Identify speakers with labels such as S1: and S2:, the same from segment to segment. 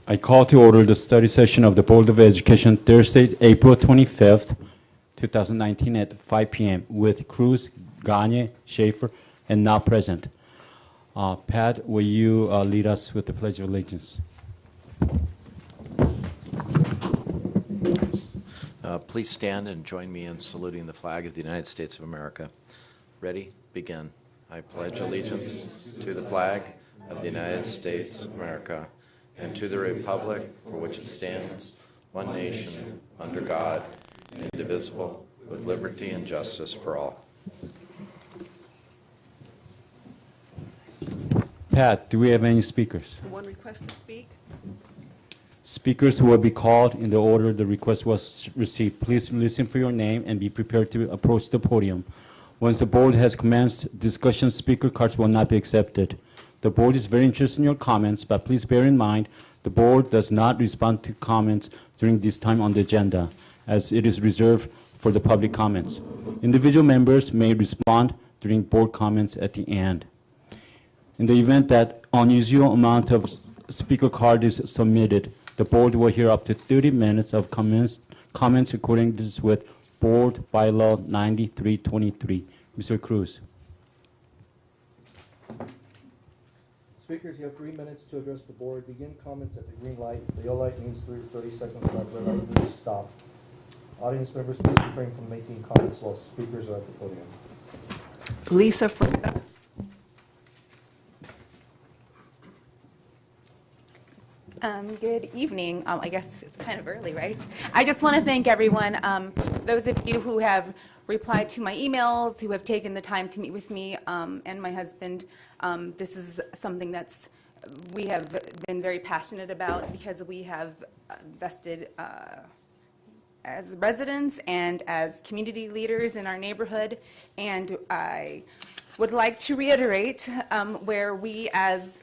S1: I call to order the study session of the Board of Education Thursday, April 25th, 2019 at 5 p.m. with Cruz, Gagne, Schaefer, and not present. Pat, will you lead us with the Pledge of Allegiance?
S2: Please stand and join me in saluting the flag of the United States of America. Ready? Begin. I pledge allegiance to the flag of the United States of America and to the republic for which it stands, one nation, under God, indivisible, with liberty and justice for all.
S1: Pat, do we have any speakers?
S3: One request to speak.
S1: Speakers will be called in the order the request was received. Please listen for your name and be prepared to approach the podium. Once the board has commenced discussion, speaker cards will not be accepted. The board is very interested in your comments, but please bear in mind the board does not respond to comments during this time on the agenda, as it is reserved for the public comments. Individual members may respond during board comments at the end. In the event that unusual amount of speaker card is submitted, the board will hear up to 30 minutes of comments according to this with Board Bylaw 9323. Mr. Cruz.
S4: Speakers, you have 3 minutes to address the board. Begin comments at the green light. The yellow light means 30 seconds. The red light means stop. Audience members, please refrain from making comments while speakers are at the podium.
S3: Lisa Freda.
S5: Good evening. I guess it's kind of early, right? I just want to thank everyone, those of you who have replied to my emails, who have taken the time to meet with me and my husband. This is something we have been very passionate about because we have vested as residents and as community leaders in our neighborhood. And I would like to reiterate where we as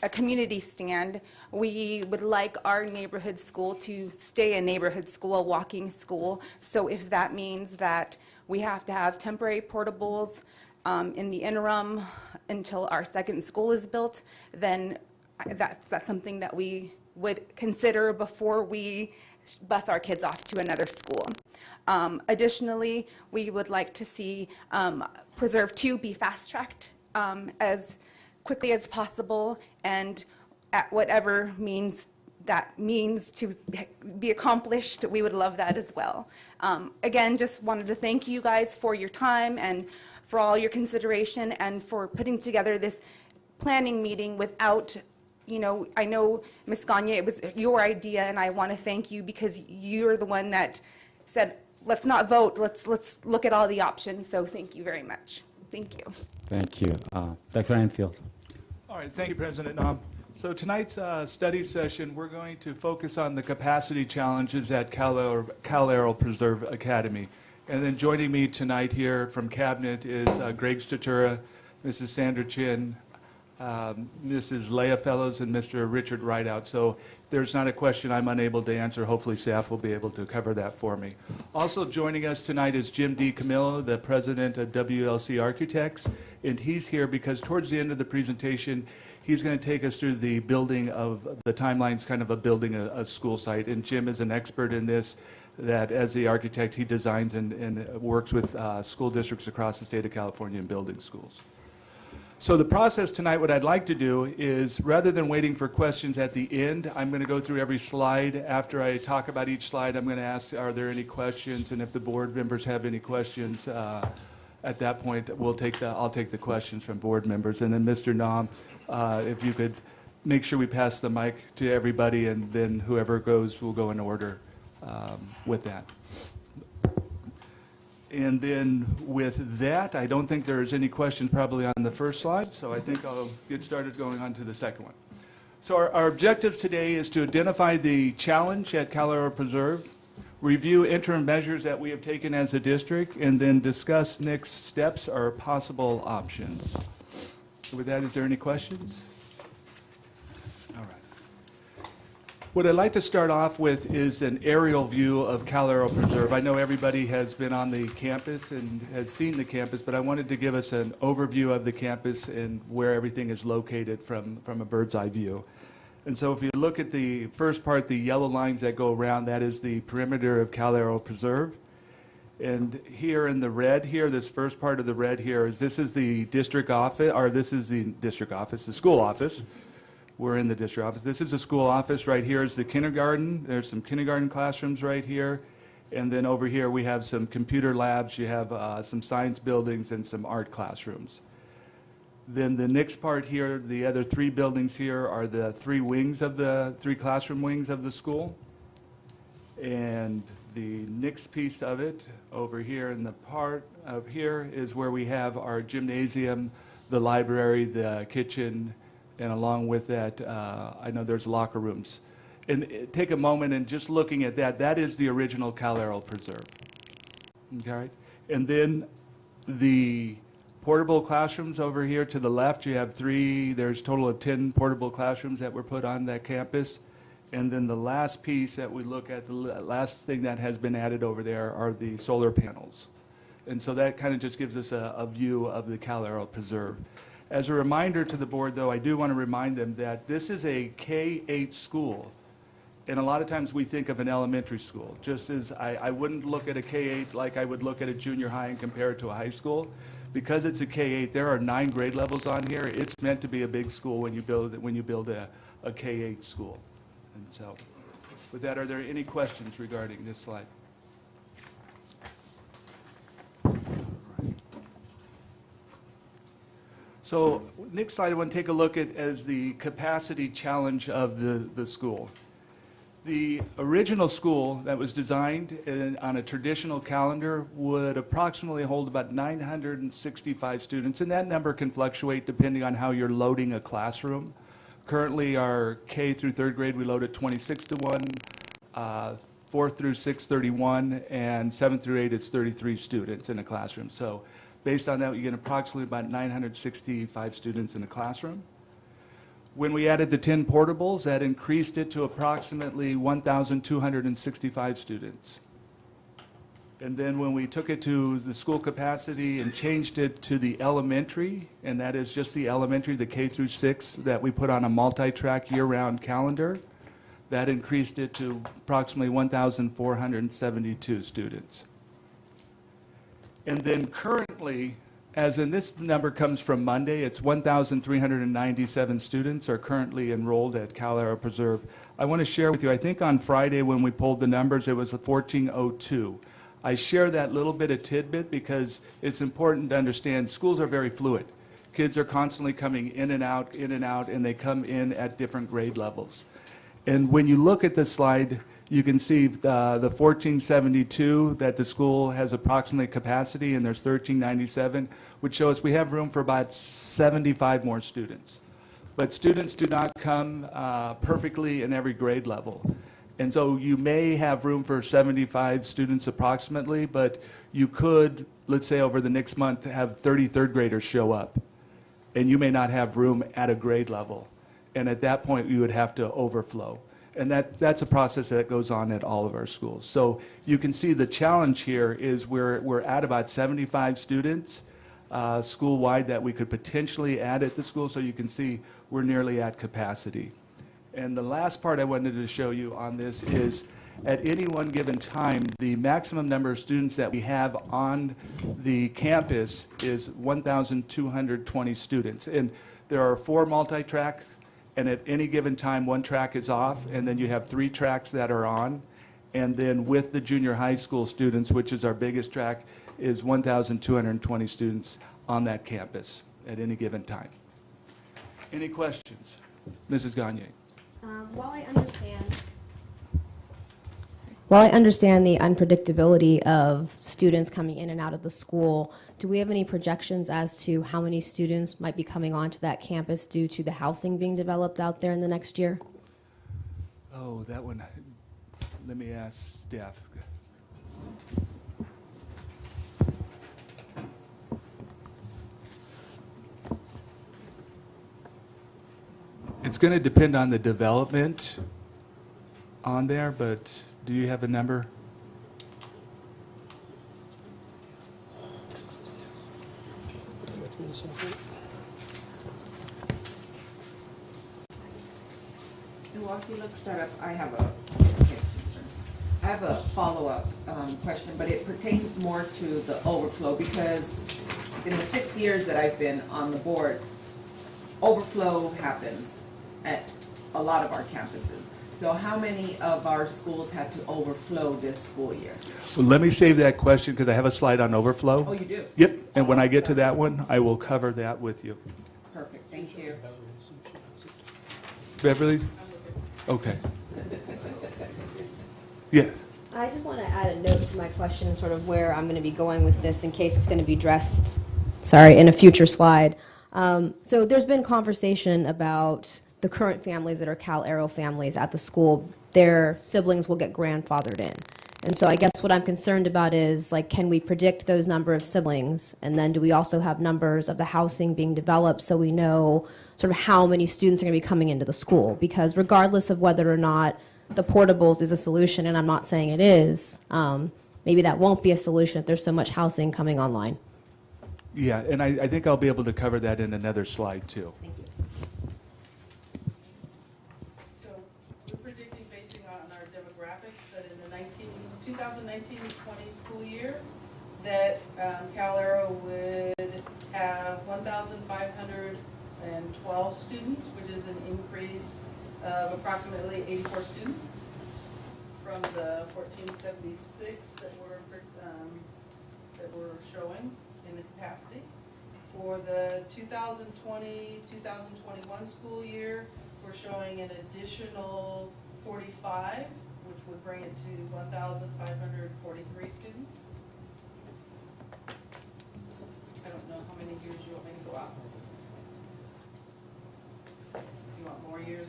S5: a community stand. We would like our neighborhood school to stay a neighborhood school, a walking school. So if that means that we have to have temporary portables in the interim until our second school is built, then that's something that we would consider before we bus our kids off to another school. Additionally, we would like to see Preserve 2 be fast-tracked as quickly as possible, and at whatever means that means to be accomplished, we would love that as well. Again, just wanted to thank you guys for your time and for all your consideration and for putting together this planning meeting without, I know, Ms. Gagne, it was your idea, and I want to thank you because you're the one that said, let's not vote, let's look at all the options. So thank you very much. Thank you.
S1: Thank you. Dr. Anfield.
S6: All right, thank you, President Nam. So tonight's study session, we're going to focus on the capacity challenges at Cal Aero Preserve Academy. And then joining me tonight here from Cabinet is Greg Statura, Mrs. Sandra Chin, Mrs. Leah Fellows, and Mr. Richard Rideout. So if there's not a question I'm unable to answer, hopefully staff will be able to cover that for me. Also joining us tonight is Jim D. Camillo, the president of WLC Architects, and he's here because towards the end of the presentation, he's going to take us through the building of the timelines, kind of building a school site. And Jim is an expert in this, that as the architect, he designs and works with school districts across the state of California in building schools. So the process tonight, what I'd like to do is, rather than waiting for questions at the end, I'm going to go through every slide. After I talk about each slide, I'm going to ask, are there any questions? And if the board members have any questions, at that point, I'll take the questions from board members. And then Mr. Nam, if you could make sure we pass the mic to everybody, and then whoever goes will go in order with that. And then with that, I don't think there's any questions probably on the first slide, so I think I'll get started going on to the second one. So our objective today is to identify the challenge at Cal Aero Preserve, review interim measures that we have taken as a district, and then discuss next steps or possible options. With that, is there any questions? All right. What I'd like to start off with is an aerial view of Cal Aero Preserve. I know everybody has been on the campus and has seen the campus, but I wanted to give us an overview of the campus and where everything is located from a bird's eye view. And so if you look at the first part, the yellow lines that go around, that is the perimeter of Cal Aero Preserve. And here in the red here, this first part of the red here, this is the district office, or this is the district office, the school office. We're in the district office. This is the school office. Right here is the kindergarten. There's some kindergarten classrooms right here. And then over here we have some computer labs. You have some science buildings and some art classrooms. Then the next part here, the other three buildings here are the three classroom wings of the school. And the next piece of it over here in the part up here is where we have our gymnasium, the library, the kitchen, and along with that, I know there's locker rooms. And take a moment and just looking at that, that is the original Cal Aero Preserve. Okay? And then the portable classrooms over here to the left, you have there's a total of 10 portable classrooms that were put on that campus. And then the last piece that we look at, the last thing that has been added over there are the solar panels. And so that kind of just gives us a view of the Cal Aero Preserve. As a reminder to the board, though, I do want to remind them that this is a K-8 school. And a lot of times we think of an elementary school, just as I wouldn't look at a K-8 like I would look at a junior high and compare it to a high school. Because it's a K-8, there are 9 grade levels on here. It's meant to be a big school when you build a K-8 school. And so, with that, are there any questions regarding this slide? So, next slide I want to take a look at as the capacity challenge of the school. The original school that was designed on a traditional calendar would approximately hold about 965 students, and that number can fluctuate depending on how you're loading a classroom. Currently, our K through third grade, we load at 26 to 1, 4th through 6, 31, and 7th through 8, it's 33 students in a classroom. So based on that, you get approximately about 965 students in a classroom. When we added the 10 portables, that increased it to approximately 1,265 students. And then when we took it to the school capacity and changed it to the elementary, and that is just the elementary, the K through 6, that we put on a multi-track year-round calendar, that increased it to approximately 1,472 students. And then currently, as in this number comes from Monday, it's 1,397 students are currently enrolled at Cal Aero Preserve. I want to share with you, I think on Friday when we pulled the numbers, it was 1,402. I share that little bit of tidbit because it's important to understand schools are very fluid. Kids are constantly coming in and out, and they come in at different grade levels. And when you look at this slide, you can see the 1472 that the school has approximately capacity, and there's 1397, which shows we have room for about 75 more students. But students do not come perfectly in every grade level. And so you may have room for 75 students approximately, but you could, let's say over the next month, have 30 third graders show up. And you may not have room at a grade level. And at that point, you would have to overflow. And that's a process that goes on at all of our schools. So you can see the challenge here is we're at about 75 students school-wide that we could potentially add at the school. So you can see we're nearly at capacity. And the last part I wanted to show you on this is at any one given time, the maximum number of students that we have on the campus is 1,220 students. And there are 4 multi-tracks, and at any given time, 1 track is off, and then you have 3 tracks that are on. And then with the junior high school students, which is our biggest track, is 1,220 students on that campus at any given time. Any questions? Mrs. Gagne.
S7: While I understand the unpredictability of students coming in and out of the school, do we have any projections as to how many students might be coming onto that campus due to the housing being developed out there in the next year?
S6: Oh, that one. Let me ask staff. It's going to depend on the development on there, but do you have a number?
S3: And while he looks that up, I have a follow-up question, but it pertains more to the overflow, because in the 6 years that I've been on the board, overflow happens at a lot of our campuses. So how many of our schools had to overflow this school year?
S6: Well, let me save that question because I have a slide on overflow.
S3: Oh, you do?
S6: Yep, and when I get to that one, I will cover that with you.
S3: Perfect, thank you.
S6: Beverly? Okay. Yes.
S7: I just want to add a note to my question, sort of where I'm going to be going with this in case it's going to be addressed, in a future slide. So there's been conversation about the current families that are Cal Arrow families at the school. Their siblings will get grandfathered in. And so I guess what I'm concerned about is, like, can we predict those number of siblings? And then do we also have numbers of the housing being developed so we know sort of how many students are going to be coming into the school? Because regardless of whether or not the portables is a solution, and I'm not saying it is, maybe that won't be a solution if there's so much housing coming online.
S6: Yeah, and I think I'll be able to cover that in another slide, too.
S7: Thank you.
S8: So we're predicting, basing on our demographics, that in the 2019-20 school year, that Cal Arrow would have 1,512 students, which is an increase of approximately 84 students from the 1,476 that we're showing in the capacity. For the 2020-2021 school year, we're showing an additional 45, which would bring it to 1,543 students. I don't know how many years you want me to go out. You want more years?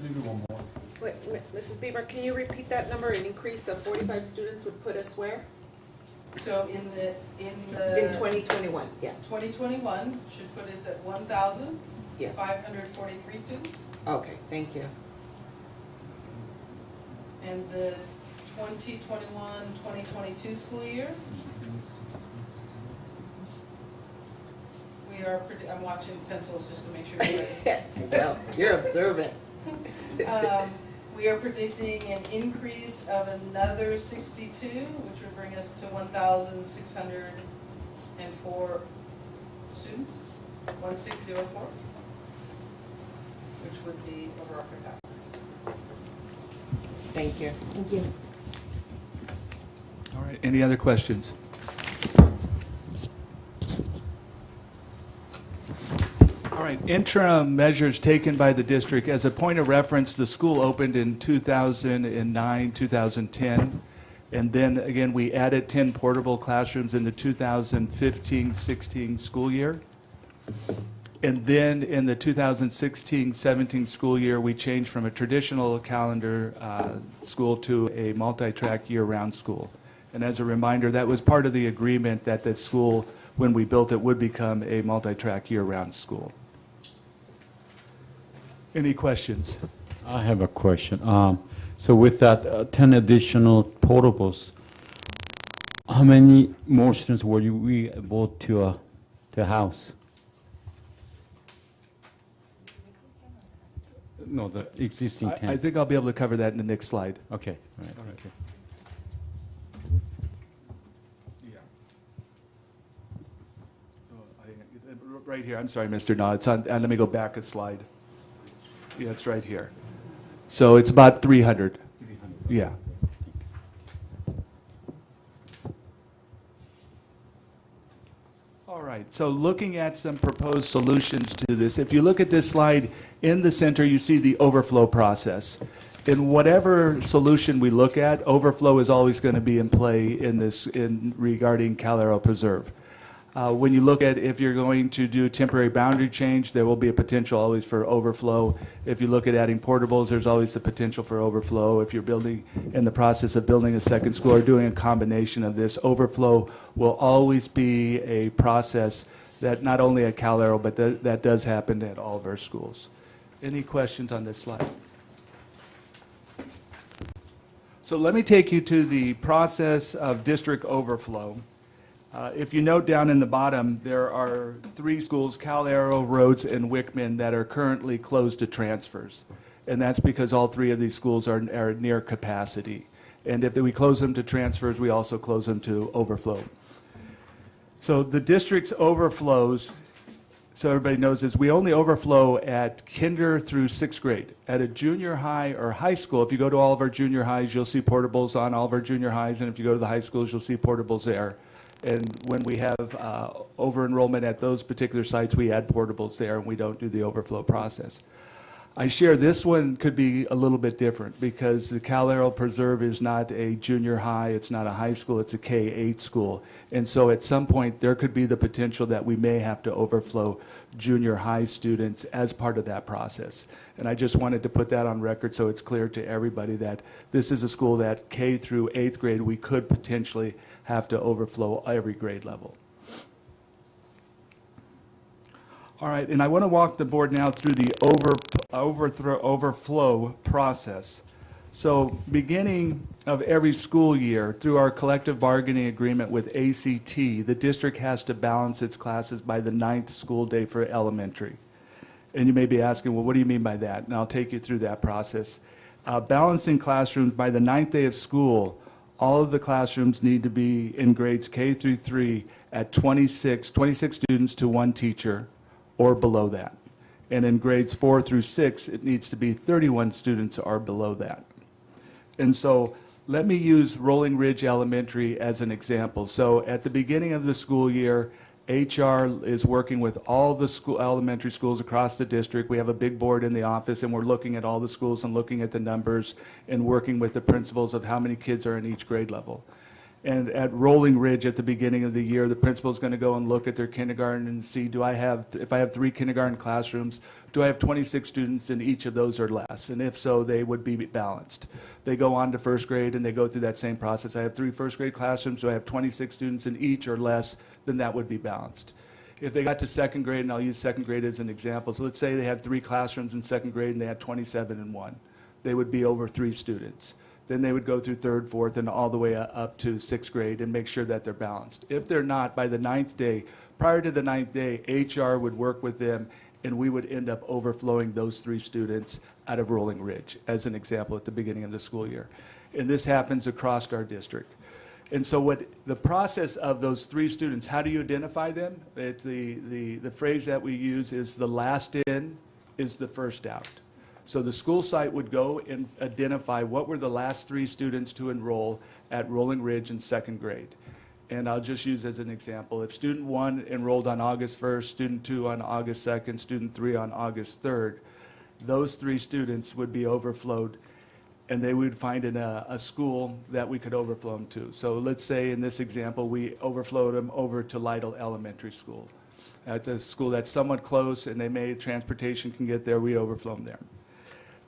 S1: Maybe one more.
S3: Wait, Mrs. Bieber, can you repeat that number? An increase of 45 students would put us where?
S8: So in
S3: In 2021, yeah.
S8: 2021 should put us at 1,543
S3: Yes.
S8: students.
S3: Okay, thank you.
S8: And the 2021-2022 school year, I'm watching pencils just to make sure you're ready.
S3: Well, you're observant.
S8: We are predicting an increase of another 62, which would bring us to 1,604 students, 1,604, which would be over our capacity.
S3: Thank you.
S7: Thank you.
S6: All right, any other questions? All right, interim measures taken by the district. As a point of reference, the school opened in 2009, 2010, and then again, we added 10 portable classrooms in the 2015-16 school year. And then in the 2016-17 school year, we changed from a traditional calendar school to a multi-track year-round school. And as a reminder, that was part of the agreement that the school, when we built it, would become a multi-track year-round school. Any questions?
S1: I have a question. So with that 10 additional portables, how many more students were we able to house? No, the existing 10.
S6: I think I'll be able to cover that in the next slide.
S1: Okay, all right, thank you.
S6: Right here, I'm sorry, Mr. Nah, it's on, let me go back a slide. Yeah, it's right here. So it's about 300. Yeah. All right, so looking at some proposed solutions to this, if you look at this slide, in the center you see the overflow process. In whatever solution we look at, overflow is always going to be in play in this, regarding Cal Arrow Preserve. When you look at if you're going to do temporary boundary change, there will be a potential always for overflow. If you look at adding portables, there's always the potential for overflow. If you're building, in the process of building a second school or doing a combination of this, overflow will always be a process that not only at Cal Arrow, but that does happen at all of our schools. Any questions on this slide? So let me take you to the process of district overflow. If you note down in the bottom, there are 3 schools, Cal Arrow, Rhodes, and Wickman, that are currently closed to transfers. And that's because all three of these schools are near capacity. And if we close them to transfers, we also close them to overflow. So the district's overflows, so everybody knows this, we only overflow at kinder through sixth grade. At a junior high or high school, if you go to all of our junior highs, you'll see portables on all of our junior highs, and if you go to the high schools, you'll see portables there. And when we have over-enrollment at those particular sites, we add portables there, and we don't do the overflow process. I share this one could be a little bit different because the Cal Aero Preserve is not a junior high, it's not a high school, it's a K-8 school. And so at some point, there could be the potential that we may have to overflow junior high students as part of that process. And I just wanted to put that on record so it's clear to everybody that this is a school that K through 8th grade, we could potentially have to overflow every grade level. All right, and I want to walk the board now through the overflow process. So beginning of every school year, through our collective bargaining agreement with ACT, the district has to balance its classes by the 9th school day for elementary. And you may be asking, well, what do you mean by that? And I'll take you through that process. Balancing classrooms by the 9th day of school, all of the classrooms need to be in grades K through 3 at 26 students to one teacher, or below that. And in grades 4 through 6, it needs to be 31 students or below that. And so let me use Rolling Ridge Elementary as an example. So at the beginning of the school year, HR is working with all the elementary schools across the district. We have a big board in the office, and we're looking at all the schools and looking at the numbers and working with the principals of how many kids are in each grade level. And at Rolling Ridge, at the beginning of the year, the principal is going to go and look at their kindergarten and see, if I have 3 kindergarten classrooms, do I have 26 students in each of those or less? And if so, they would be balanced. They go on to first grade and they go through that same process. I have 3 first grade classrooms, do I have 26 students in each or less? Then that would be balanced. If they got to second grade, and I'll use second grade as an example, so let's say they had 3 classrooms in second grade and they had 27 in one. They would be over 3 students. Then they would go through 3rd, 4th, and all the way up to 6th grade and make sure that they're balanced. If they're not, by the 9th day, prior to the 9th day, HR would work with them, and we would end up overflowing those 3 students out of Rolling Ridge, as an example, at the beginning of the school year. And this happens across our district. And so what the process of those 3 students, how do you identify them? The phrase that we use is the last in is the first out. So the school site would go and identify what were the last 3 students to enroll at Rolling Ridge in second grade. And I'll just use as an example, if student 1 enrolled on August 1st, student 2 on August 2nd, student 3 on August 3rd, those 3 students would be overflowed, and they would find in a school that we could overflow them to. So let's say in this example, we overflowed them over to Lytle Elementary School. That's a school that's somewhat close, and transportation can get there, we overflow them there.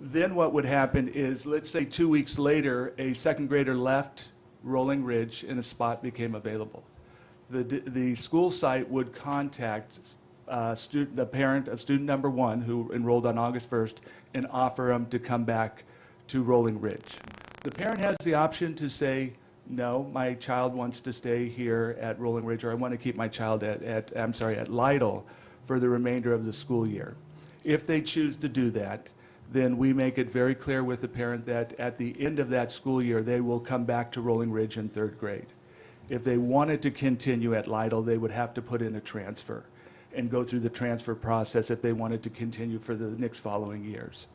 S6: Then what would happen is, let's say 2 weeks later, a second grader left Rolling Ridge and a spot became available. The school site would contact the parent of student number 1 who enrolled on August 1st and offer them to come back to Rolling Ridge. The parent has the option to say, no, my child wants to stay here at Rolling Ridge, or I want to keep my child at Lytle for the remainder of the school year. If they choose to do that, then we make it very clear with the parent that at the end of that school year, they will come back to Rolling Ridge in 3rd grade. If they wanted to continue at Lytle, they would have to put in a transfer and go through the transfer process if they wanted to continue for the next following years.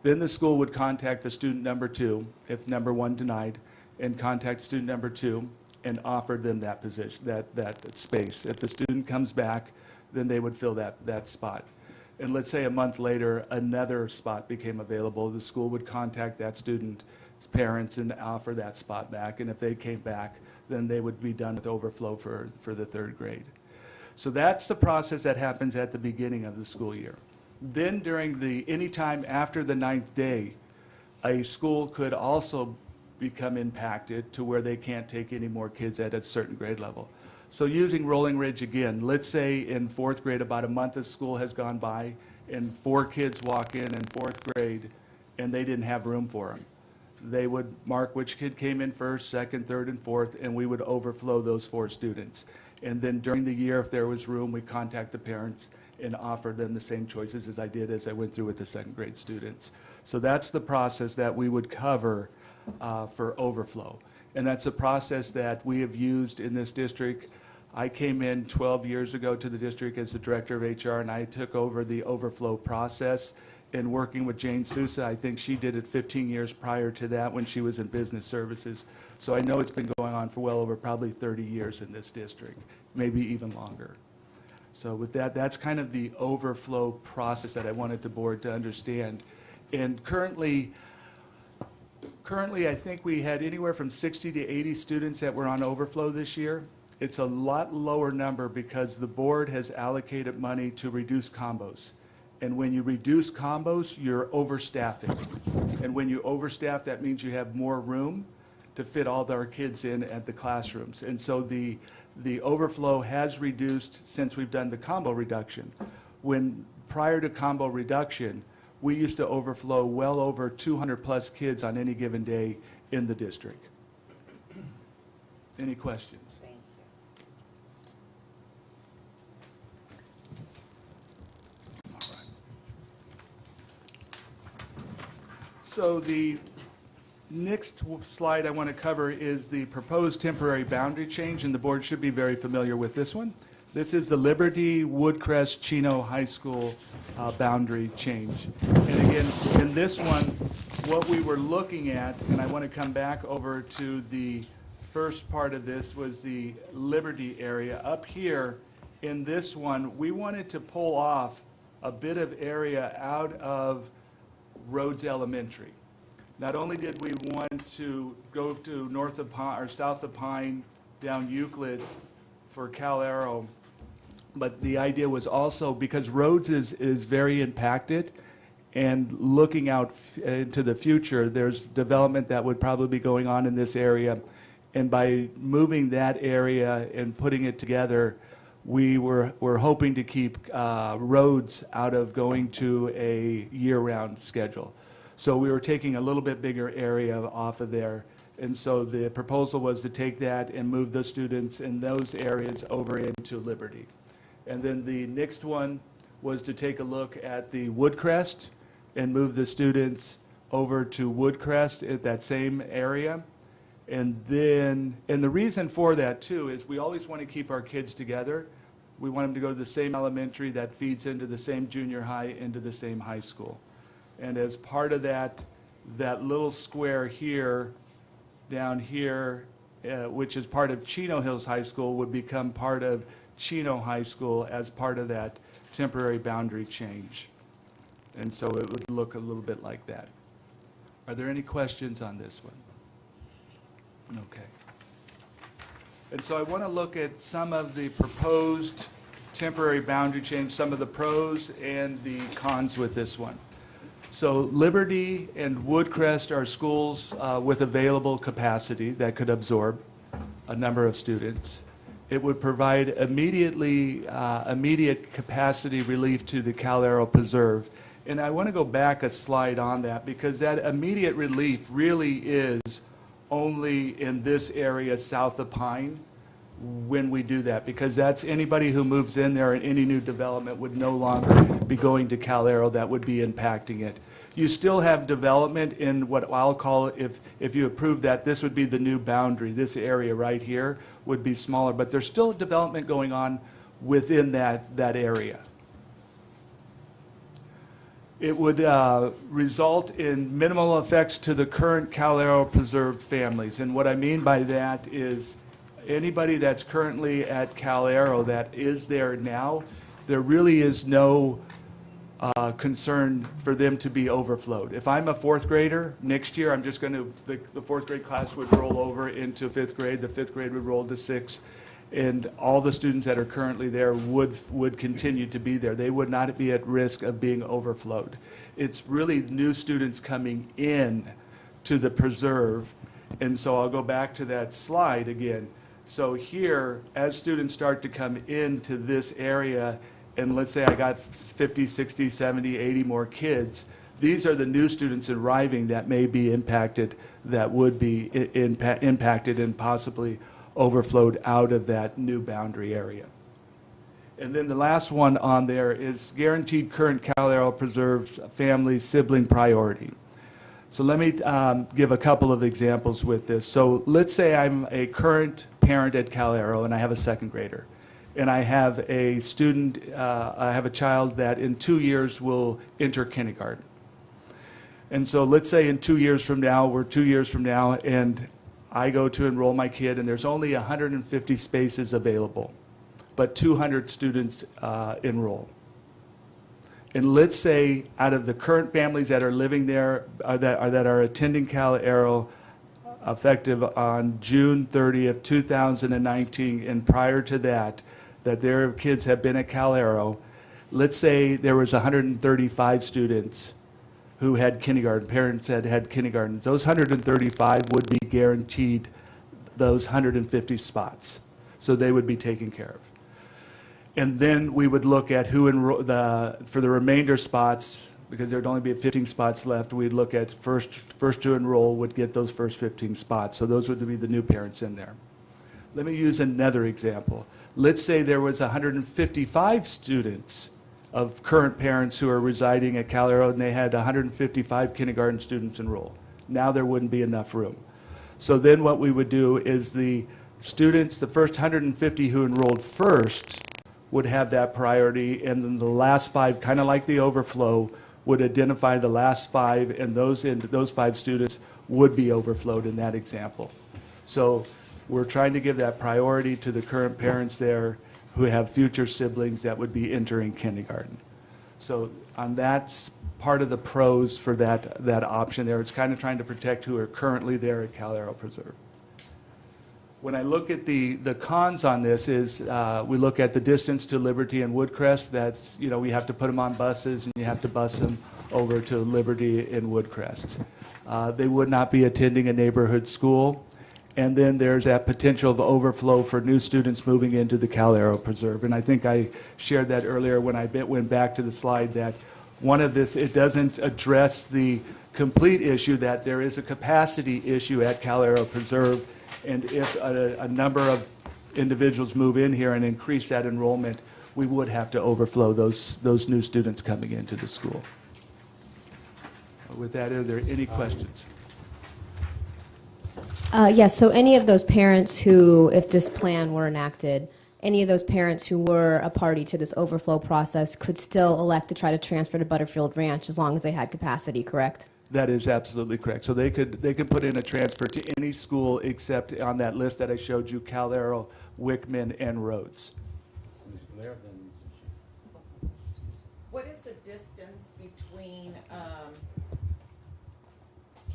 S6: Then the school would contact the student number 2, if number 1 denied, and contact student number 2 and offer them that position, that space. If the student comes back, then they would fill that spot. And let's say a month later, another spot became available. The school would contact that student's parents and offer that spot back. And if they came back, then they would be done with overflow for the 3rd grade. So that's the process that happens at the beginning of the school year. Then any time after the 9th day, a school could also become impacted to where they can't take any more kids at a certain grade level. So using Rolling Ridge again, let's say in 4th grade, about a month of school has gone by, and 4 kids walk in 4th grade, and they didn't have room for them. They would mark which kid came in first, second, third, and fourth, and we would overflow those 4 students. And then during the year, if there was room, we contact the parents and offer them the same choices as I did as I went through with the second grade students. So that's the process that we would cover for overflow. And that's a process that we have used in this district. I came in 12 years ago to the district as the director of HR, and I took over the overflow process. And working with Jane Sousa, I think she did it 15 years prior to that when she was in business services. So I know it's been going on for well over probably 30 years in this district, maybe even longer. So with that, that's kind of the overflow process that I wanted the board to understand. And currently, I think we had anywhere from 60 to 80 students that were on overflow this year. It's a lot lower number because the board has allocated money to reduce combos. And when you reduce combos, you're overstaffing. And when you overstaff, that means you have more room to fit all of our kids in at the classrooms. And so the overflow has reduced since we've done the combo reduction. When prior to combo reduction, we used to overflow well over 200 plus kids on any given day in the district. Any questions?
S3: Thank you.
S6: So the next slide I want to cover is the proposed temporary boundary change, and the board should be very familiar with this one. This is the Liberty Woodcrest Chino High School boundary change. And again, in this one, what we were looking at, and I want to come back over to the first part of this, was the Liberty area. Up here in this one, we wanted to pull off a bit of area out of Rhodes Elementary. Not only did we want to go to north of Pine, or south of Pine, down Euclid for Cal Aero, but the idea was also because Rhodes is very impacted, and looking out into the future, there's development that would probably be going on in this area, and by moving that area and putting it together, we're hoping to keep Rhodes out of going to a year-round schedule. So we were taking a little bit bigger area off of there. And so the proposal was to take that and move the students in those areas over into Liberty. And then the next one was to take a look at the Woodcrest and move the students over to Woodcrest at that same area. And the reason for that too is we always want to keep our kids together. We want them to go to the same elementary that feeds into the same junior high, into the same high school. And as part of that, that little square here, down here, which is part of Chino Hills High School, would become part of Chino High School as part of that temporary boundary change. And so it would look a little bit like that. Are there any questions on this one? Okay. And so I want to look at some of the proposed temporary boundary change, some of the pros and the cons with this one. So Liberty and Woodcrest are schools with available capacity that could absorb a number of students. It would provide immediate capacity relief to the Cal Aero Preserve. And I want to go back a slide on that because that immediate relief really is only in this area south of Pine when we do that, because that's anybody who moves in there and any new development would no longer be going to Cal Aero that would be impacting it. You still have development in what I'll call, if you approve that, this would be the new boundary. This area right here would be smaller, but there's still development going on within that area. It would result in minimal effects to the current Cal Aero preserved families. And what I mean by that is anybody that's currently at Cal Aero that is there now, there really is no concern for them to be overflowed. If I'm a fourth grader, next year I'm just going to, the fourth grade class would roll over into fifth grade, the fifth grade would roll to sixth, and all the students that are currently there would continue to be there. They would not be at risk of being overflowed. It's really new students coming in to the preserve. And so I'll go back to that slide again. So here, as students start to come into this area, and let's say I got 50, 60, 70, 80 more kids, these are the new students arriving that may be impacted, that would be impacted and possibly overflowed out of that new boundary area. And then the last one on there is guaranteed current Cal Arrow Preserve family sibling priority. So let me give a couple of examples with this. So let's say I'm a current parent at Cal Arrow and I have a second grader. And I have a student, I have a child that in 2 years will enter kindergarten. And so let's say in 2 years from now, we're 2 years from now, and I go to enroll my kid, and there's only 150 spaces available, but 200 students enroll. And let's say out of the current families that are living there, that are attending Cal Arrow, effective on June 30th, 2019, and prior to that, that their kids have been at Cal Arrow, let's say there was 135 students who had kindergarten, parents that had kindergarten. Those 135 would be guaranteed those 150 spots. So they would be taken care of. And then we would look at who for the remainder spots, because there'd only be 15 spots left, we'd look at first to enroll would get those first 15 spots. So those would be the new parents in there. Let me use another example. Let's say there was 155 students of current parents who are residing at Cal Arrow, and they had 155 kindergarten students enroll. Now there wouldn't be enough room. So then what we would do is the students, the first 150 who enrolled first would have that priority, and then the last 5, kind of like the overflow, would identify the last 5, and those 5 students would be overflowed in that example. So we're trying to give that priority to the current parents there who have future siblings that would be entering kindergarten. So on that's part of the pros for that option there. It's kind of trying to protect who are currently there at Cal Arrow Preserve. When I look at the cons on this is we look at the distance to Liberty and Woodcrest. That's, you know, we have to put them on buses and you have to bus them over to Liberty and Woodcrest. They would not be attending a neighborhood school. And then there's that potential of overflow for new students moving into the Cal Arrow Preserve. And I think I shared that earlier when I went back to the slide that one of this, it doesn't address the complete issue that there is a capacity issue at Cal Arrow Preserve. And if a number of individuals move in here and increase that enrollment, we would have to overflow those new students coming into the school. With that, are there any questions?
S7: Yes, so any of those parents who, if this plan were enacted, any of those parents who were a party to this overflow process could still elect to try to transfer to Butterfield Ranch as long as they had capacity, correct?
S6: That is absolutely correct. So they could put in a transfer to any school except on that list that I showed you, Cal Arrow, Wickman, and Rhodes.
S3: What is the distance between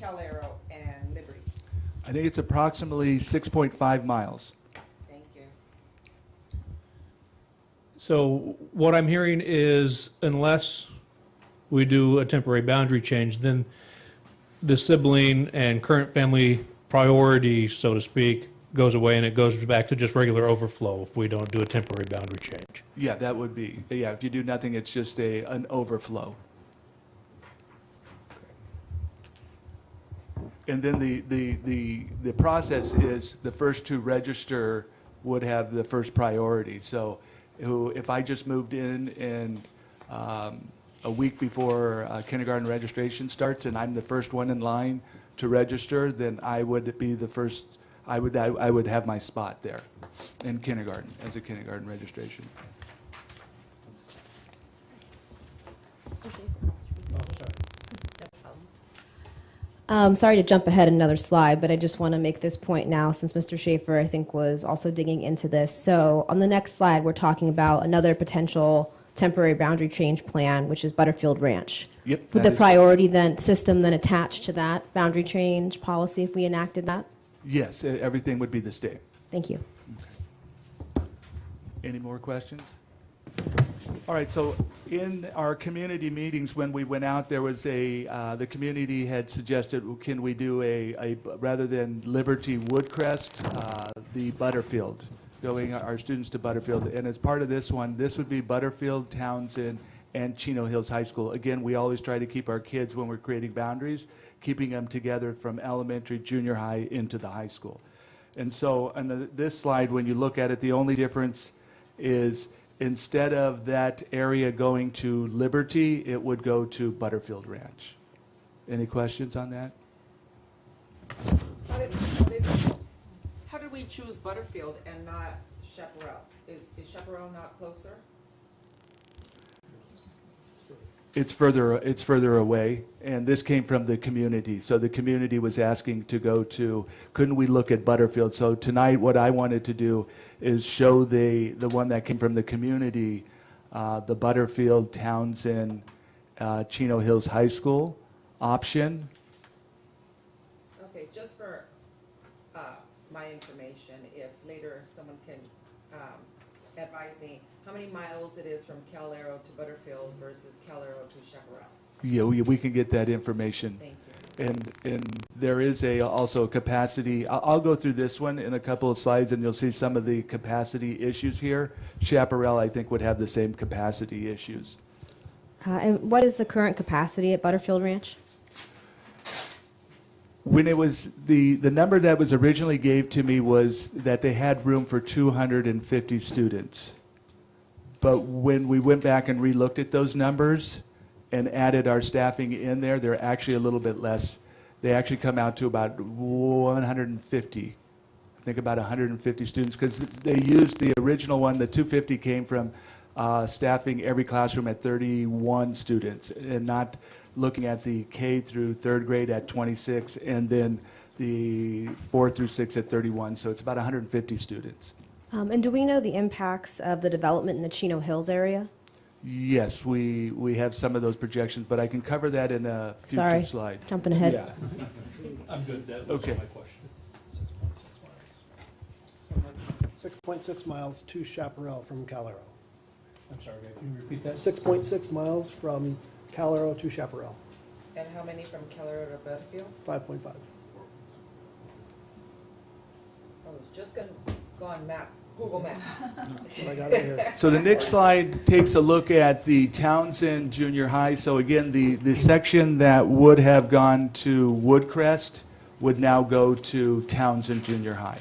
S3: Cal Arrow and Liberty?
S6: I think it's approximately 6.5 miles.
S3: Thank you.
S9: So what I'm hearing is unless we do a temporary boundary change, then the sibling and current family priority, so to speak, goes away and it goes back to just regular overflow if we don't do a temporary boundary change.
S6: Yeah, that would be, yeah, if you do nothing, it's just an overflow. And then the process is the first to register would have the first priority. So if I just moved in and a week before kindergarten registration starts and I'm the first one in line to register, then I would be the first, I would have my spot there in kindergarten as a kindergarten registration.
S7: Sorry to jump ahead another slide, but I just want to make this point now since Mr. Schaefer, I think, was also digging into this. So on the next slide, we're talking about another potential temporary boundary change plan, which is Butterfield Ranch.
S6: Yep.
S7: Would the priority system then attach to that boundary change policy if we enacted that?
S6: Yes, everything would be the same.
S7: Thank you.
S6: Any more questions? All right, so in our community meetings, when we went out, there was the community had suggested, well, can we do rather than Liberty Woodcrest, the Butterfield, going our students to Butterfield. And as part of this one, this would be Butterfield, Townsend, and Chino Hills High School. Again, we always try to keep our kids, when we're creating boundaries, keeping them together from elementary, junior high, into the high school. And so on this slide, when you look at it, the only difference is instead of that area going to Liberty, it would go to Butterfield Ranch. Any questions on that?
S3: How did we choose Butterfield and not Chaparral? Is Chaparral not closer?
S6: It's further away, and this came from the community. So the community was asking to go to, couldn't we look at Butterfield? So tonight, what I wanted to do is show the one that came from the community, the Butterfield, Townsend, Chino Hills High School option.
S3: Okay, just for my information, if later someone can advise me, how many miles it is from Cal Aero to Butterfield versus Cal Aero to Chaparral?
S6: Yeah, we can get that information.
S3: Thank you.
S6: And there is also a capacity. I'll go through this one in a couple of slides, and you'll see some of the capacity issues here. Chaparral, I think, would have the same capacity issues.
S7: And what is the current capacity at Butterfield Ranch?
S6: When it was, the number that was originally gave to me was that they had room for 250 students. But when we went back and relooked at those numbers and added our staffing in there, they're actually a little bit less. They actually come out to about 150. I think about 150 students, because they used the original one. The 250 came from staffing every classroom at 31 students, and not looking at the K through third grade at 26, and then the 4 through 6 at 31. So it's about 150 students.
S7: And do we know the impacts of the development in the Chino Hills area?
S6: Yes, we have some of those projections, but I can cover that in a future
S7: Sorry,
S6: slide.
S7: jumping ahead.
S6: Yeah.
S9: I'm good. That
S6: was Okay. my
S9: question.
S10: 6.6 miles to Chaparral from Cal Aero.
S9: I'm sorry, can you repeat that?
S10: 6.6 miles from Cal Aero to Chaparral.
S3: And how many from Cal Aero to Butterfield?
S10: 5.5.
S3: I was just gonna go on Google Maps.
S10: That's what I got right here.
S6: So the next slide takes a look at the Townsend Junior High. So again, the section that would have gone to Woodcrest would now go to Townsend Junior High.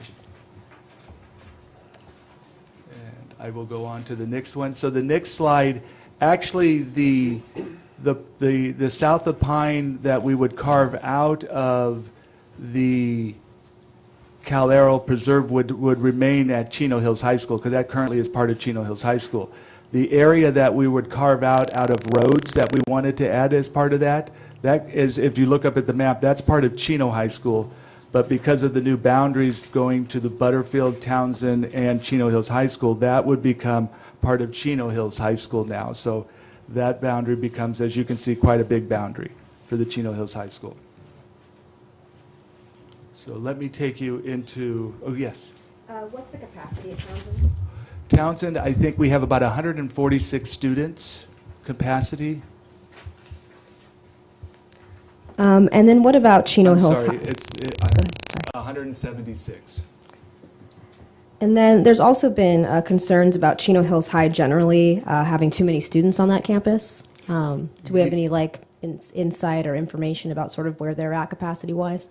S6: And I will go on to the next one. So the next slide, actually the south of Pine that we would carve out of the Cal Aero Preserve would remain at Chino Hills High School, because that currently is part of Chino Hills High School. The area that we would carve out of roads that we wanted to add as part of that is, if you look up at the map, that's part of Chino High School. But because of the new boundaries going to the Butterfield, Townsend, and Chino Hills High School, that would become part of Chino Hills High School now. So that boundary becomes, as you can see, quite a big boundary for the Chino Hills High School. So let me take you into, oh yes.
S7: What's the capacity at Townsend?
S6: Townsend, I think we have about 146 students capacity.
S7: And then what about Chino
S6: I'm
S7: Hills?
S6: sorry,
S7: Hi-
S6: it's
S7: Go ahead, sorry.
S6: 176.
S7: And then there's also been concerns about Chino Hills High generally having too many students on that campus. Do we have any insight or information about sort of where they're at capacity-wise?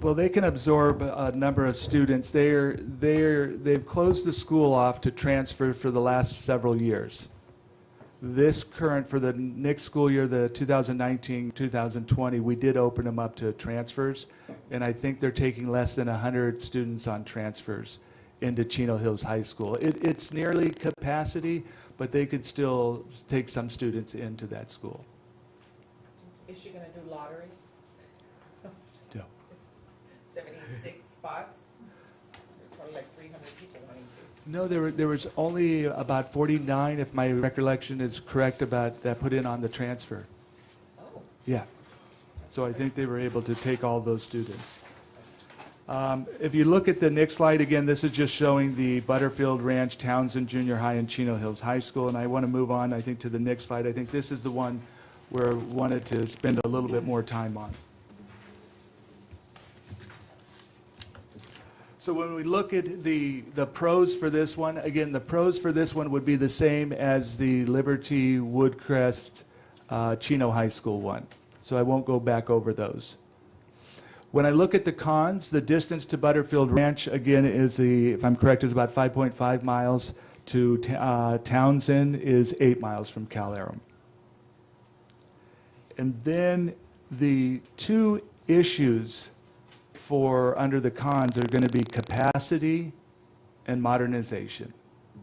S6: Well, they can absorb a number of students. They've closed the school off to transfer for the last several years. For the next school year, the 2019-2020, we did open them up to transfers, and I think they're taking less than 100 students on transfers into Chino Hills High School. It's nearly capacity, but they could still take some students into that school.
S3: Is she gonna do lottery?
S6: Yeah.
S3: 76 spots? There's probably like 300 people wanting to.
S6: No, there was only about 49, if my recollection is correct, about that put in on the transfer.
S3: Oh.
S6: Yeah. So I think they were able to take all those students. If you look at the next slide, again, this is just showing the Butterfield Ranch, Townsend Junior High, and Chino Hills High School. And I want to move on, I think, to the next slide. I think this is the one where I wanted to spend a little bit more time on. So when we look at the pros for this one, again, the pros for this one would be the same as the Liberty, Woodcrest, Chino High School one. So I won't go back over those. When I look at the cons, the distance to Butterfield Ranch, again, is if I'm correct, is about 5.5 miles. To Townsend is 8 miles from Cal Aero. And then the two issues for under the cons are going to be capacity and modernization.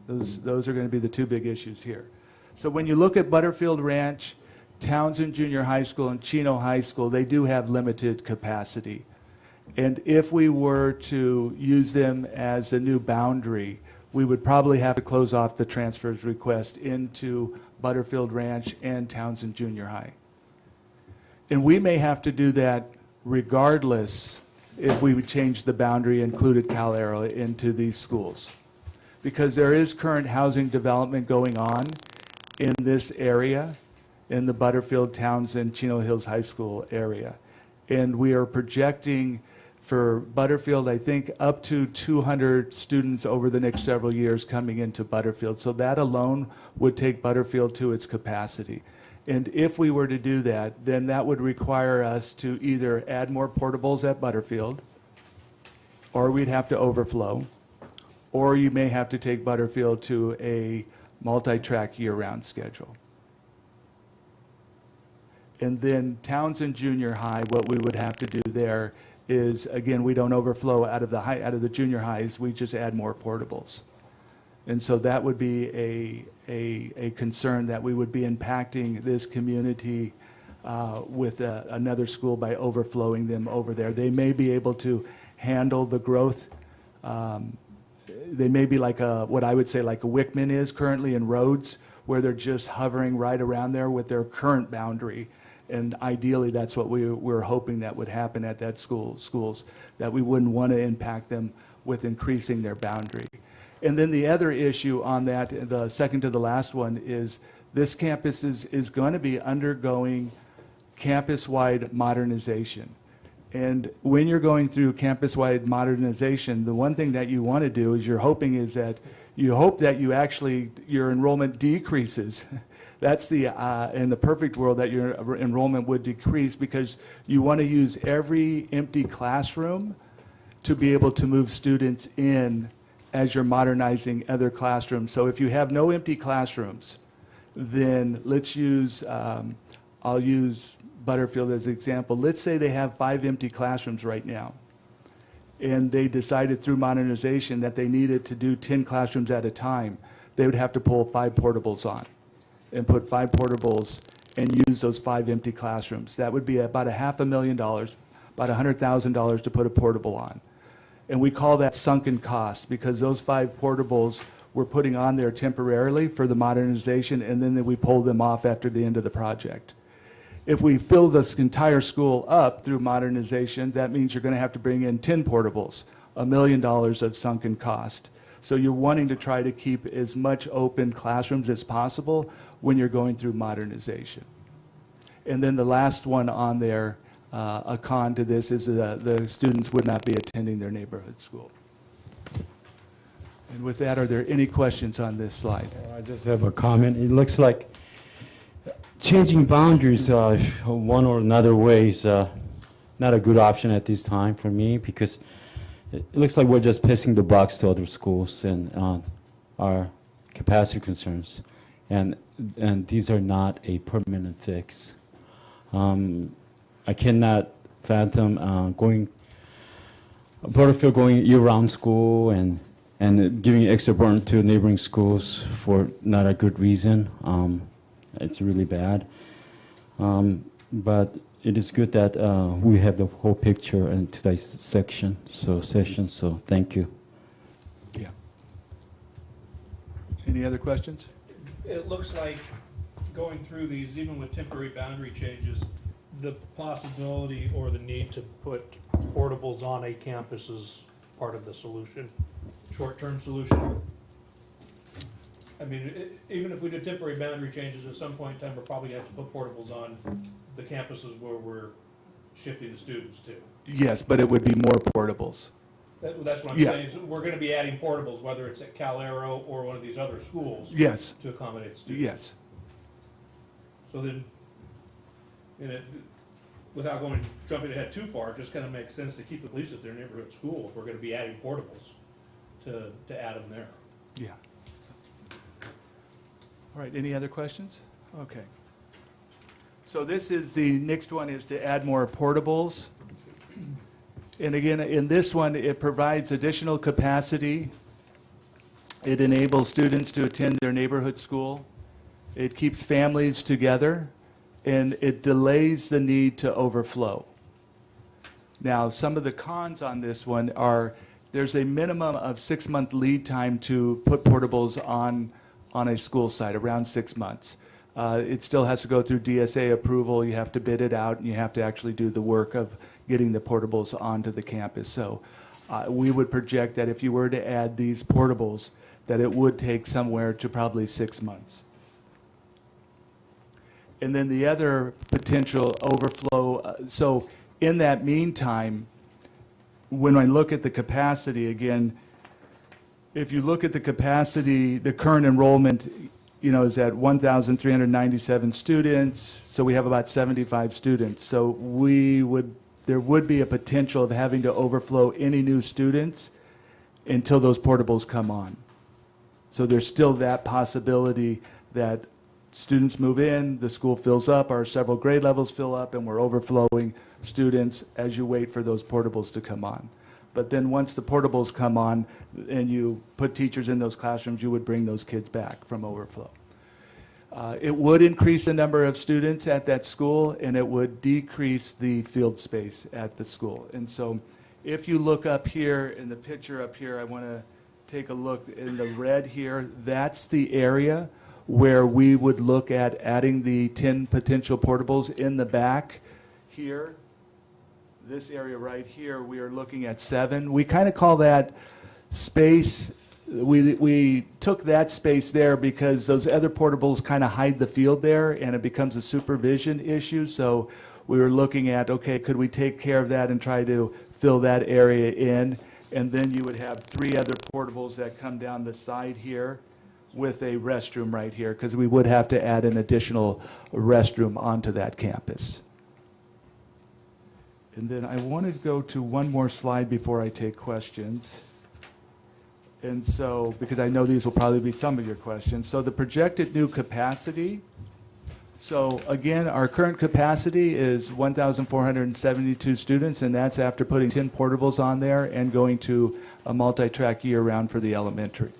S6: Those are going to be the two big issues here. So when you look at Butterfield Ranch, Townsend Junior High School, and Chino High School, they do have limited capacity. And if we were to use them as a new boundary, we would probably have to close off the transfers request into Butterfield Ranch and Townsend Junior High. And we may have to do that regardless if we would change the boundary and included Cal Aero into these schools. Because there is current housing development going on in this area, in the Butterfield, Townsend, Chino Hills High School area. And we are projecting for Butterfield, I think, up to 200 students over the next several years coming into Butterfield. So that alone would take Butterfield to its capacity. And if we were to do that, then that would require us to either add more portables at Butterfield, or we'd have to overflow, or you may have to take Butterfield to a multi-track year-round schedule. And then Townsend Junior High, what we would have to do there is, again, we don't overflow out of the junior highs, we just add more portables. And so that would be a concern that we would be impacting this community with another school by overflowing them over there. They may be able to handle the growth. They may be like what I would say like a Wickman is currently in Rhodes, where they're just hovering right around there with their current boundary. And ideally, that's what we're hoping that would happen at that schools, that we wouldn't want to impact them with increasing their boundary. And then the other issue on that, the second to the last one, is this campus is going to be undergoing campus-wide modernization. And when you're going through campus-wide modernization, the one thing that you want to do is you hope that your enrollment decreases. That's in the perfect world, that your enrollment would decrease, because you want to use every empty classroom to be able to move students in as you're modernizing other classrooms. So if you have no empty classrooms, then let's use, I'll use Butterfield as an example. Let's say they have 5 empty classrooms right now, and they decided through modernization that they needed to do 10 classrooms at a time. They would have to pull 5 portables on and put 5 portables and use those 5 empty classrooms. That would be about $500,000, about $100,000 to put a portable on. And we call that sunken cost, because those 5 portables we're putting on there temporarily for the modernization, and then we pull them off after the end of the project. If we fill this entire school up through modernization, that means you're going to have to bring in 10 portables, $1 million of sunken cost. So you're wanting to try to keep as much open classrooms as possible when you're going through modernization. And then the last one on there, a con to this, is the students would not be attending their neighborhood school. And with that, are there any questions on this slide?
S1: I just have a comment. It looks like changing boundaries one or another way is not a good option at this time for me, because it looks like we're just passing the buck to other schools and our capacity concerns, and these are not a permanent fix. I cannot fathom Butterfield going year-round school and giving extra burden to neighboring schools for not a good reason. It's really bad. But it is good that we have the whole picture in today's session. So thank you.
S6: Yeah. Any other questions?
S9: It looks like going through these, even with temporary boundary changes, the possibility or the need to put portables on a campus is part of the solution, short-term solution. I mean, even if we did temporary boundary changes, at some point in time, we're probably going to have to put portables on the campuses where we're shifting the students to.
S6: Yes, but it would be more portables.
S9: That's what I'm
S6: Yeah.
S9: saying, is we're going to be adding portables, whether it's at Cal Aero or one of these other schools.
S6: Yes.
S9: To accommodate students.
S6: Yes.
S9: So then, without jumping ahead too far, it just kind of makes sense to keep at least at their neighborhood school if we're going to be adding portables, to add them there.
S6: Yeah. All right, any other questions? Okay. So this is, the next one is to add more portables. And again, in this one, it provides additional capacity. It enables students to attend their neighborhood school. It keeps families together, and it delays the need to overflow. Now, some of the cons on this one are there's a minimum of 6-month lead time to put portables on a school site, around 6 months. It still has to go through DSA approval. You have to bid it out, and you have to actually do the work of getting the portables onto the campus. So we would project that if you were to add these portables, that it would take somewhere to probably 6 months. And then the other potential overflow, so in that meantime, when I look at the capacity, again, if you look at the capacity, the current enrollment, is at 1,397 students, so we have about 75 students. So there would be a potential of having to overflow any new students until those portables come on. So there's still that possibility that students move in, the school fills up, our several grade levels fill up, and we're overflowing students as you wait for those portables to come on. But then once the portables come on and you put teachers in those classrooms, you would bring those kids back from overflow. It would increase the number of students at that school, and it would decrease the field space at the school. And so if you look up here in the picture up here, I want to take a look in the red here. That's the area where we would look at adding the 10 potential portables in the back here. This area right here, we are looking at 7. We kind of call that space, we took that space there because those other portables kind of hide the field there, and it becomes a supervision issue. So we were looking at, okay, could we take care of that and try to fill that area in? And then you would have 3 other portables that come down the side here with a restroom right here, because we would have to add an additional restroom onto that campus. And then I wanted to go to one more slide before I take questions. And so, because I know these will probably be some of your questions. So the projected new capacity. So again, our current capacity is 1,472 students, and that's after putting 10 portables on there and going to a multi-track year-round for the elementary.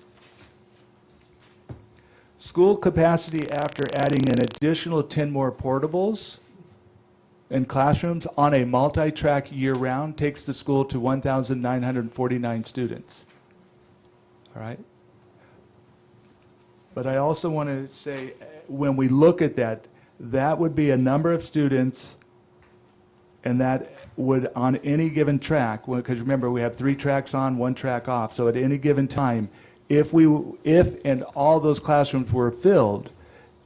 S6: School capacity after adding an additional 10 more portables and classrooms on a multi-track year-round takes the school to 1,949 students. All right? But I also want to say, when we look at that, that would be a number of students, and that would, on any given track, because remember, we have 3 tracks on, 1 track off, so at any given time, if and all those classrooms were filled,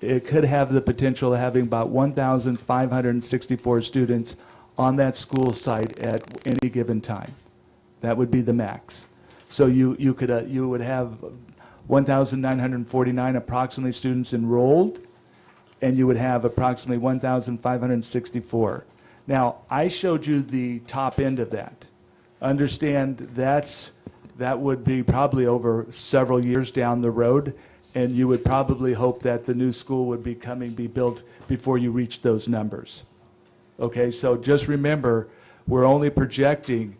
S6: it could have the potential of having about 1,564 students on that school site at any given time. That would be the max. So you would have 1,949 approximately students enrolled, and you would have approximately 1,564. Now, I showed you the top end of that. Understand that would be probably over several years down the road, and you would probably hope that the new school would be built before you reach those numbers. Okay, so just remember, we're only projecting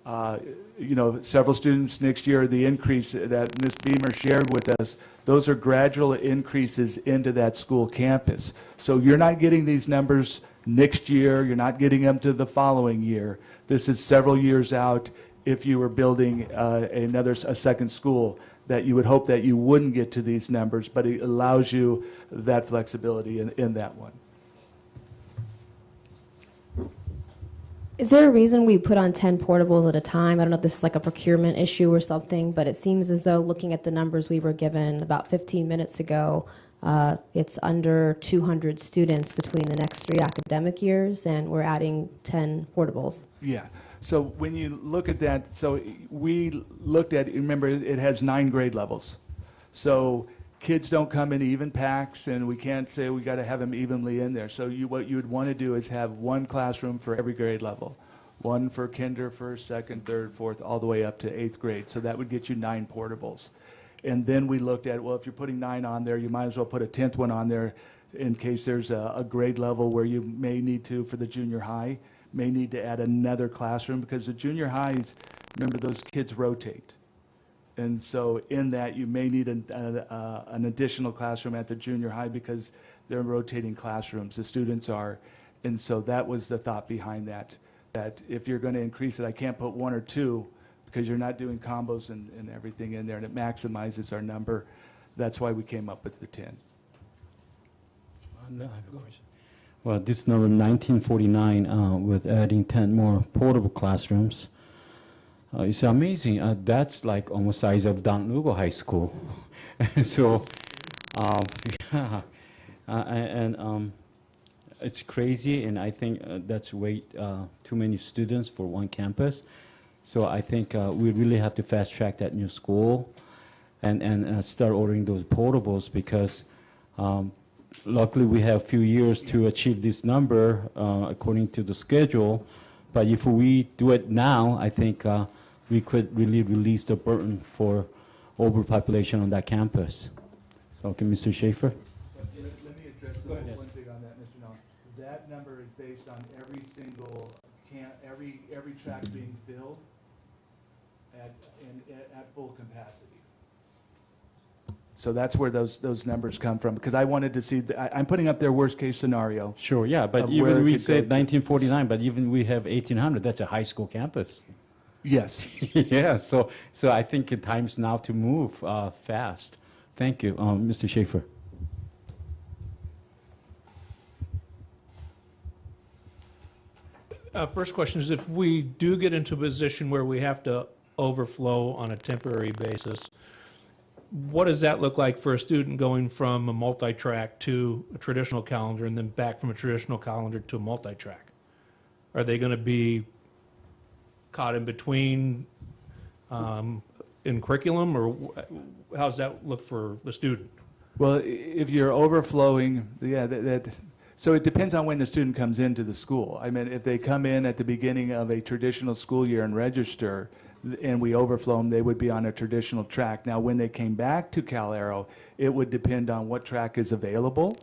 S6: several students next year. The increase that Ms. Beamer shared with us, those are gradual increases into that school campus. So you're not getting these numbers next year, you're not getting them to the following year. This is several years out. If you were building a second school, that you would hope that you wouldn't get to these numbers, but it allows you that flexibility in that one.
S7: Is there a reason we put on 10 portables at a time? I don't know if this is like a procurement issue or something, but it seems as though, looking at the numbers we were given about 15 minutes ago, it's under 200 students between the next 3 academic years, and we're adding 10 portables.
S6: Yeah. So when you look at that, so we looked at, remember, it has 9 grade levels. So kids don't come in even packs, and we can't say we got to have them evenly in there. So what you would want to do is have one classroom for every grade level. One for kinder, first, second, third, fourth, all the way up to 8th grade. So that would get you 9 portables. And then we looked at, well, if you're putting 9 on there, you might as well put a 10th one on there in case there's a grade level where you may need to, for the junior high, may need to add another classroom, because the junior highs, remember, those kids rotate. And so in that, you may need an additional classroom at the junior high because they're rotating classrooms, the students are. And so that was the thought behind that, that if you're going to increase it, I can't put 1 or 2 because you're not doing combos and everything in there, and it maximizes our number. That's why we came up with the 10.
S1: Well, this number 1949, with adding 10 more portable classrooms, it's amazing. That's like almost size of Don Lugo High School. So, yeah, it's crazy, and I think that's way too many students for one campus. So I think we really have to fast track that new school and start ordering those portables, because luckily we have a few years to achieve this number according to the schedule. But if we do it now, I think we could really release the burden for overpopulation on that campus. So, okay, Mr. Schaefer?
S6: Let me address one thing on that, Mr. Nolan. That number is based on every single every track being filled at full capacity. So that's where those numbers come from, because I wanted to see, I'm putting up their worst case scenario.
S1: Sure, yeah, but
S6: Of where
S1: even
S6: it
S1: we
S6: could
S1: said
S6: go to.
S1: 1949, but even we have 1800, that's a high school campus.
S6: Yes.
S1: Yeah, so I think the time's now to move fast. Thank you, Mr. Schaefer.
S9: First question is, if we do get into a position where we have to overflow on a temporary basis, what does that look like for a student going from a multi-track to a traditional calendar and then back from a traditional calendar to a multi-track? Are they going to be caught in between in curriculum, or how does that look for the student?
S6: Well, if you're overflowing, yeah, so it depends on when the student comes into the school. I mean, if they come in at the beginning of a traditional school year and register, and we overflow them, they would be on a traditional track. Now, when they came back to Cal Aero, it would depend on what track is available,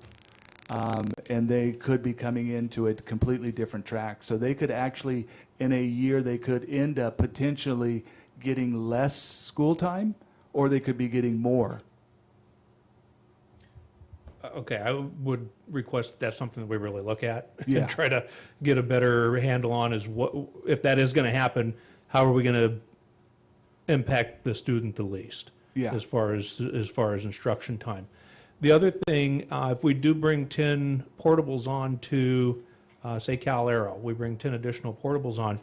S6: and they could be coming into a completely different track. So they could actually, in a year, they could end up potentially getting less school time, or they could be getting more.
S9: Okay, I would request that's something that we really look at
S6: Yeah.
S9: and try to get a better handle on, is what, if that is going to happen, how are we going to impact the student the least?
S6: Yeah.
S9: As far as instruction time. The other thing, if we do bring 10 portables on to, say, Cal Aero, we bring 10 additional portables on,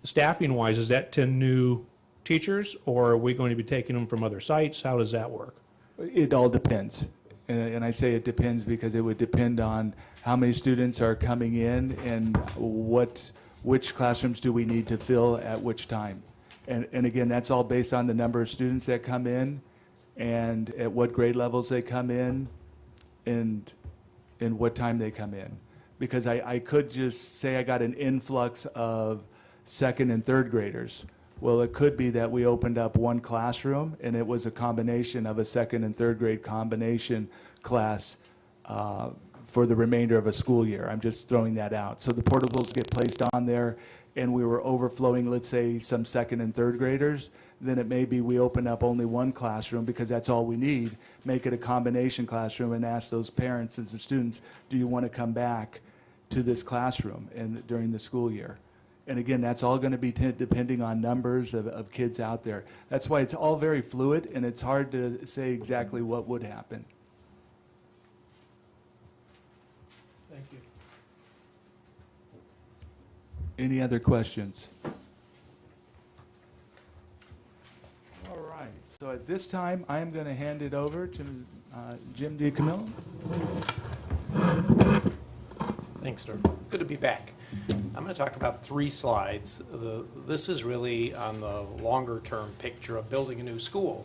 S9: staffing-wise, is that 10 new teachers, or are we going to be taking them from other sites? How does that work?
S6: It all depends. And I say it depends because it would depend on how many students are coming in and which classrooms do we need to fill at which time. And again, that's all based on the number of students that come in and at what grade levels they come in and what time they come in. Because I could just say I got an influx of second and third graders. Well, it could be that we opened up one classroom and it was a combination of a second and third grade combination class for the remainder of a school year. I'm just throwing that out. So the portables get placed on there and we were overflowing, let's say, some second and third graders, then it may be we open up only one classroom because that's all we need, make it a combination classroom and ask those parents and the students, do you want to come back to this classroom during the school year? And again, that's all going to be depending on numbers of kids out there. That's why it's all very fluid, and it's hard to say exactly what would happen.
S9: Thank you.
S6: Any other questions? All right. So at this time, I am going to hand it over to Jim DiCamillo.
S11: Thanks, sir. Good to be back. I'm going to talk about 3 slides. This is really on the longer-term picture of building a new school.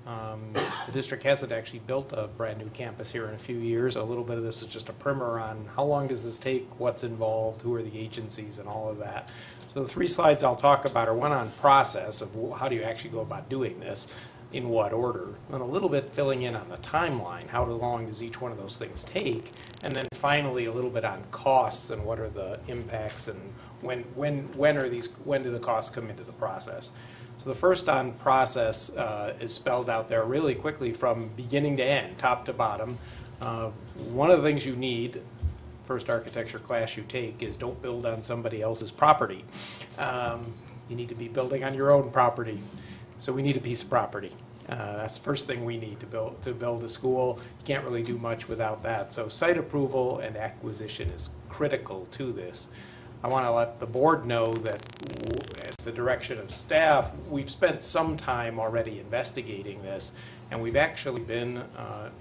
S11: The district hasn't actually built a brand-new campus here in a few years. A little bit of this is just a primer on how long does this take, what's involved, who are the agencies, and all of that. So the 3 slides I'll talk about are one on process of how do you actually go about doing this, in what order, then a little bit filling in on the timeline, how long does each one of those things take, and then finally a little bit on costs and what are the impacts and when do the costs come into the process. So the first on process is spelled out there really quickly from beginning to end, top to bottom. One of the things you need, first architecture class you take, is don't build on somebody else's property. You need to be building on your own property. So we need a piece of property. That's the first thing we need to build a school. You can't really do much without that. So site approval and acquisition is critical to this. I want to let the board know that at the direction of staff, we've spent some time already investigating this, and we've actually been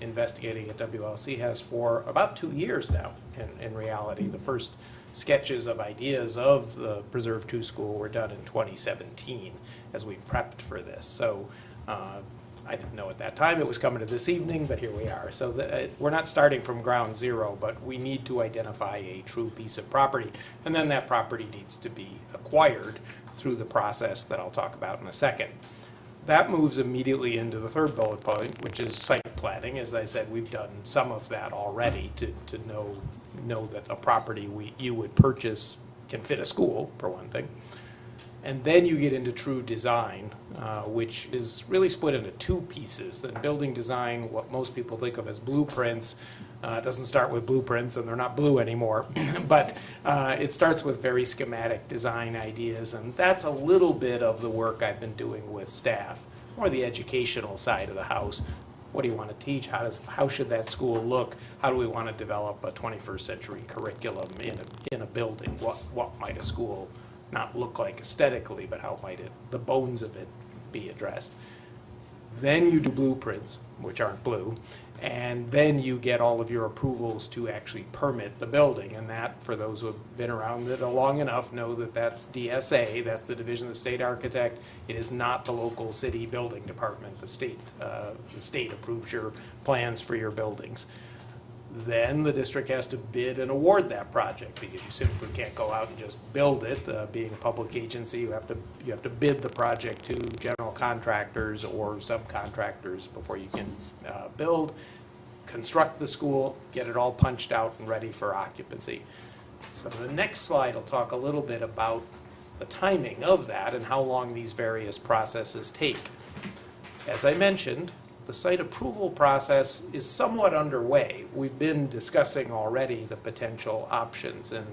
S11: investigating it, WLC has, for about 2 years now, in reality. The first sketches of ideas of the Preserve 2 school were done in 2017 as we prepped for this. So I didn't know at that time it was coming to this evening, but here we are. So we're not starting from ground zero, but we need to identify a true piece of property, and then that property needs to be acquired through the process that I'll talk about in a second. That moves immediately into the third bullet point, which is site planning. As I said, we've done some of that already to know that a property you would purchase can fit a school, for one thing. And then you get into true design, which is really split into 2 pieces. The building design, what most people think of as blueprints, doesn't start with blueprints, and they're not blue anymore. But it starts with very schematic design ideas, and that's a little bit of the work I've been doing with staff, or the educational side of the house. What do you want to teach? How should that school look? How do we want to develop a 21st century curriculum in a building? What might a school not look like aesthetically, but how might the bones of it be addressed? Then you do blueprints, which aren't blue, and then you get all of your approvals to actually permit the building. And that, for those who have been around it long enough, know that that's DSA, that's the Division of the State Architect. It is not the local city building department. The state approves your plans for your buildings. Then the district has to bid and award that project, because you simply can't go out and just build it. Being a public agency, you have to bid the project to general contractors or subcontractors before you can build, construct the school, get it all punched out and ready for occupancy. So the next slide will talk a little bit about the timing of that and how long these various processes take. As I mentioned, the site approval process is somewhat underway. We've been discussing already the potential options, and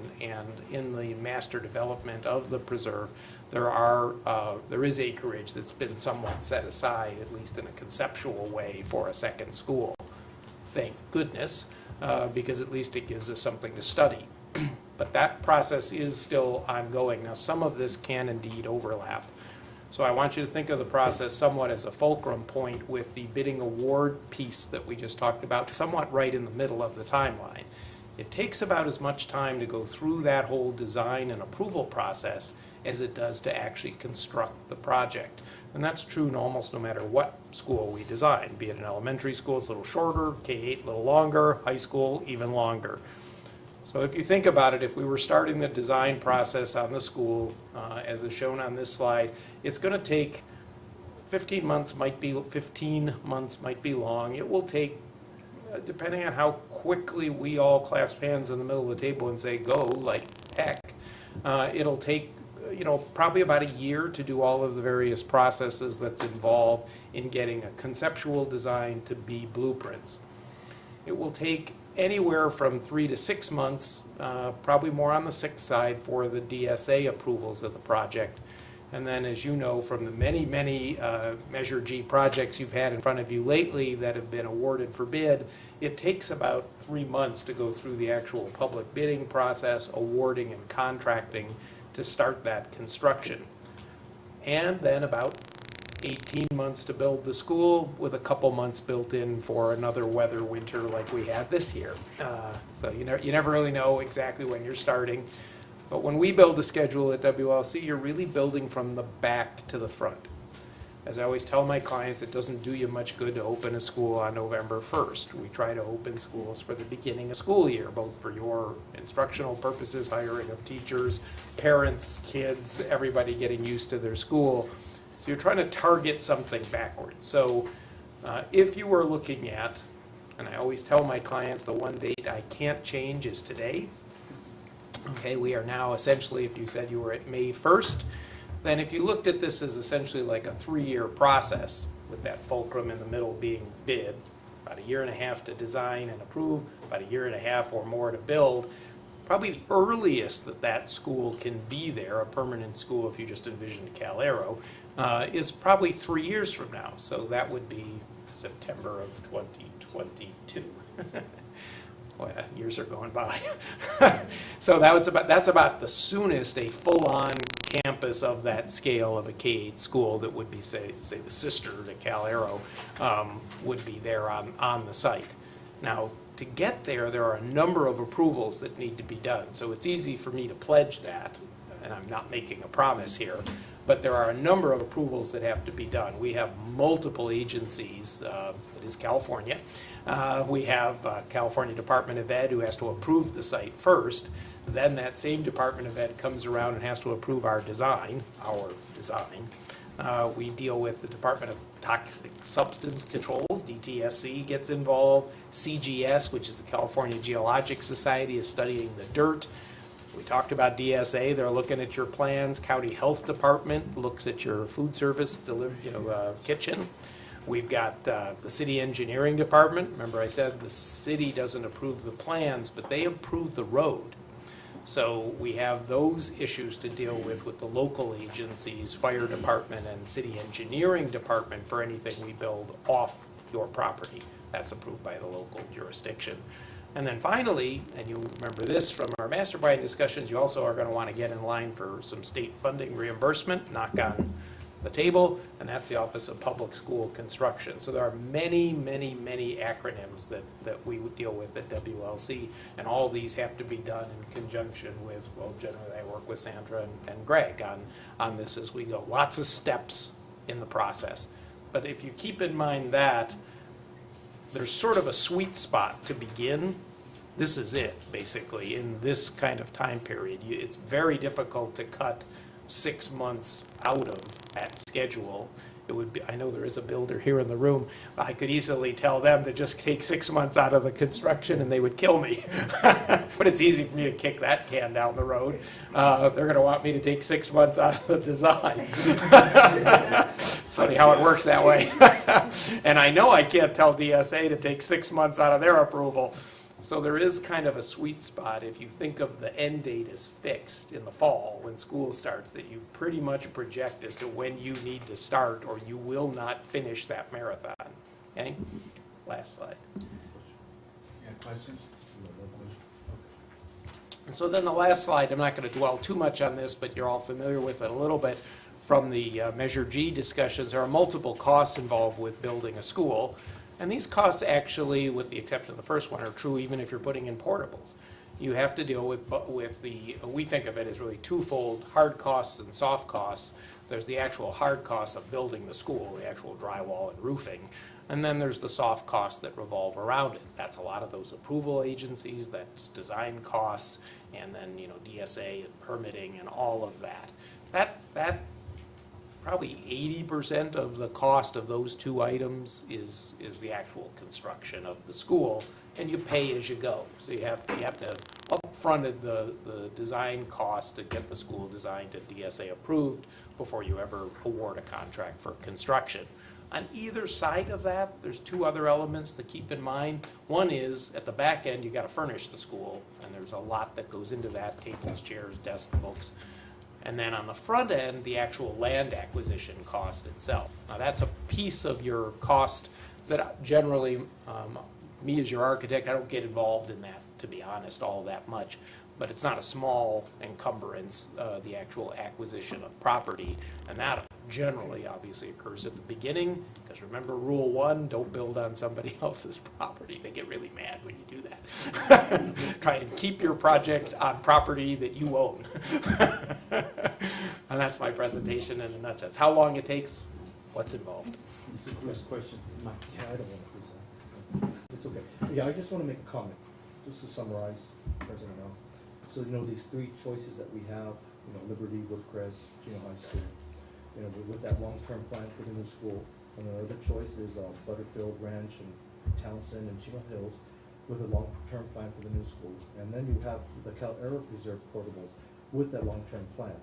S11: in the master development of the preserve, there is acreage that's been somewhat set aside, at least in a conceptual way, for a second school. Thank goodness, because at least it gives us something to study. But that process is still ongoing. Now, some of this can indeed overlap. So I want you to think of the process somewhat as a fulcrum point, with the bidding award piece that we just talked about somewhat right in the middle of the timeline. It takes about as much time to go through that whole design and approval process as it does to actually construct the project. And that's true in almost no matter what school we design, be it an elementary school, it's a little shorter, K-8 a little longer, high school even longer. So if you think about it, if we were starting the design process on the school, as is shown on this slide, it's going to take 15 months might be long. It will take, depending on how quickly we all clasp hands in the middle of the table and say go, like heck, it'll take probably about a year to do all of the various processes that's involved in getting a conceptual design to be blueprints. It will take anywhere from 3 to 6 months, probably more on the 6 side, for the DSA approvals of the project. And then, as you know from the many, many Measure G projects you've had in front of you lately that have been awarded for bid, it takes about 3 months to go through the actual public bidding process, awarding and contracting to start that construction. And then about 18 months to build the school, with a couple months built in for another weather winter like we had this year. So you never really know exactly when you're starting. But when we build the schedule at WLC, you're really building from the back to the front. As I always tell my clients, it doesn't do you much good to open a school on November 1st. We try to open schools for the beginning of school year, both for your instructional purposes, hiring of teachers, parents, kids, everybody getting used to their school. So you're trying to target something backwards. So if you were looking at, and I always tell my clients the one date I can't change is today. Okay, we are now essentially, if you said you were at May 1st, then if you looked at this as essentially like a 3-year process, with that fulcrum in the middle being bid, about 1.5 years to design and approve, about 1.5 years or more to build, probably the earliest that that school can be there, a permanent school if you just envisioned Cal Aero, is probably 3 years from now. So that would be September of 2022. Boy, years are going by. So that's about the soonest a full-on campus of that scale of a K-8 school that would be, say the sister to Cal Aero, would be there on the site. Now, to get there, there are a number of approvals that need to be done. So it's easy for me to pledge that, and I'm not making a promise here, but there are a number of approvals that have to be done. We have multiple agencies, it is California. We have California Department of Ed who has to approve the site first. Then that same Department of Ed comes around and has to approve our design. We deal with the Department of Toxic Substance Controls, DTSC gets involved. CGS, which is the California Geologic Society, is studying the dirt. We talked about DSA, they're looking at your plans. County Health Department looks at your food service kitchen. We've got the City Engineering Department. Remember I said the city doesn't approve the plans, but they approve the road. So we have those issues to deal with the local agencies, Fire Department and City Engineering Department for anything we build off your property. That's approved by the local jurisdiction. And then finally, and you remember this from our master plan discussions, you also are going to want to get in line for some state funding reimbursement, knock on the table, and that's the Office of Public School Construction. So there are many, many, many acronyms that we would deal with at WLC, and all these have to be done in conjunction with, well, generally I work with Sandra and Greg on this as we go. Lots of steps in the process. But if you keep in mind that there's sort of a sweet spot to begin, this is it, basically, in this kind of time period. It's very difficult to cut 6 months out of that schedule. It would be, I know there is a builder here in the room, I could easily tell them to just take 6 months out of the construction and they would kill me. But it's easy for me to kick that can down the road. They're going to want me to take 6 months out of the design. It's funny how it works that way. And I know I can't tell DSA to take 6 months out of their approval. So there is kind of a sweet spot if you think of the end date as fixed in the fall when school starts, that you pretty much project as to when you need to start or you will not finish that marathon. Okay? Last slide.
S6: Questions?
S11: And so then the last slide, I'm not going to dwell too much on this, but you're all familiar with it a little bit from the Measure G discussions. There are multiple costs involved with building a school. And these costs actually, with the exception of the first one, are true even if you're putting in portables. You have to deal with the, we think of it as really twofold, hard costs and soft costs. There's the actual hard costs of building the school, the actual drywall and roofing. And then there's the soft costs that revolve around it. That's a lot of those approval agencies, that's design costs, and then, you know, DSA and permitting and all of that. That probably 80% of the cost of those two items is the actual construction of the school, and you pay as you go. So you have to upfront the design cost to get the school designed and DSA approved before you ever award a contract for construction. On either side of that, there's two other elements to keep in mind. One is, at the back end, you got to furnish the school, and there's a lot that goes into that: tables, chairs, desks, books. And then on the front end, the actual land acquisition cost itself. Now that's a piece of your cost that generally, me as your architect, I don't get involved in that, to be honest, all that much. But it's not a small encumbrance, the actual acquisition of property. And that generally, obviously, occurs at the beginning. Because remember rule 1, don't build on somebody else's property. They get really mad when you do that. Try and keep your project on property that you own. And that's my presentation in a nutshell. How long it takes? what's involved.
S4: It's a Chris question. Yeah, I don't want to Chris that. It's okay. Yeah, I just want to make a comment, just to summarize, President Al. So, these three choices that we have, Liberty, Woodcrest, Chino High School, with that long-term plan for the new school. And the other choice is Butterfield Ranch and Townsend and Chino Hills with a long-term plan for the new school. And then you have the Cal Aero Preserve portables with that long-term plan.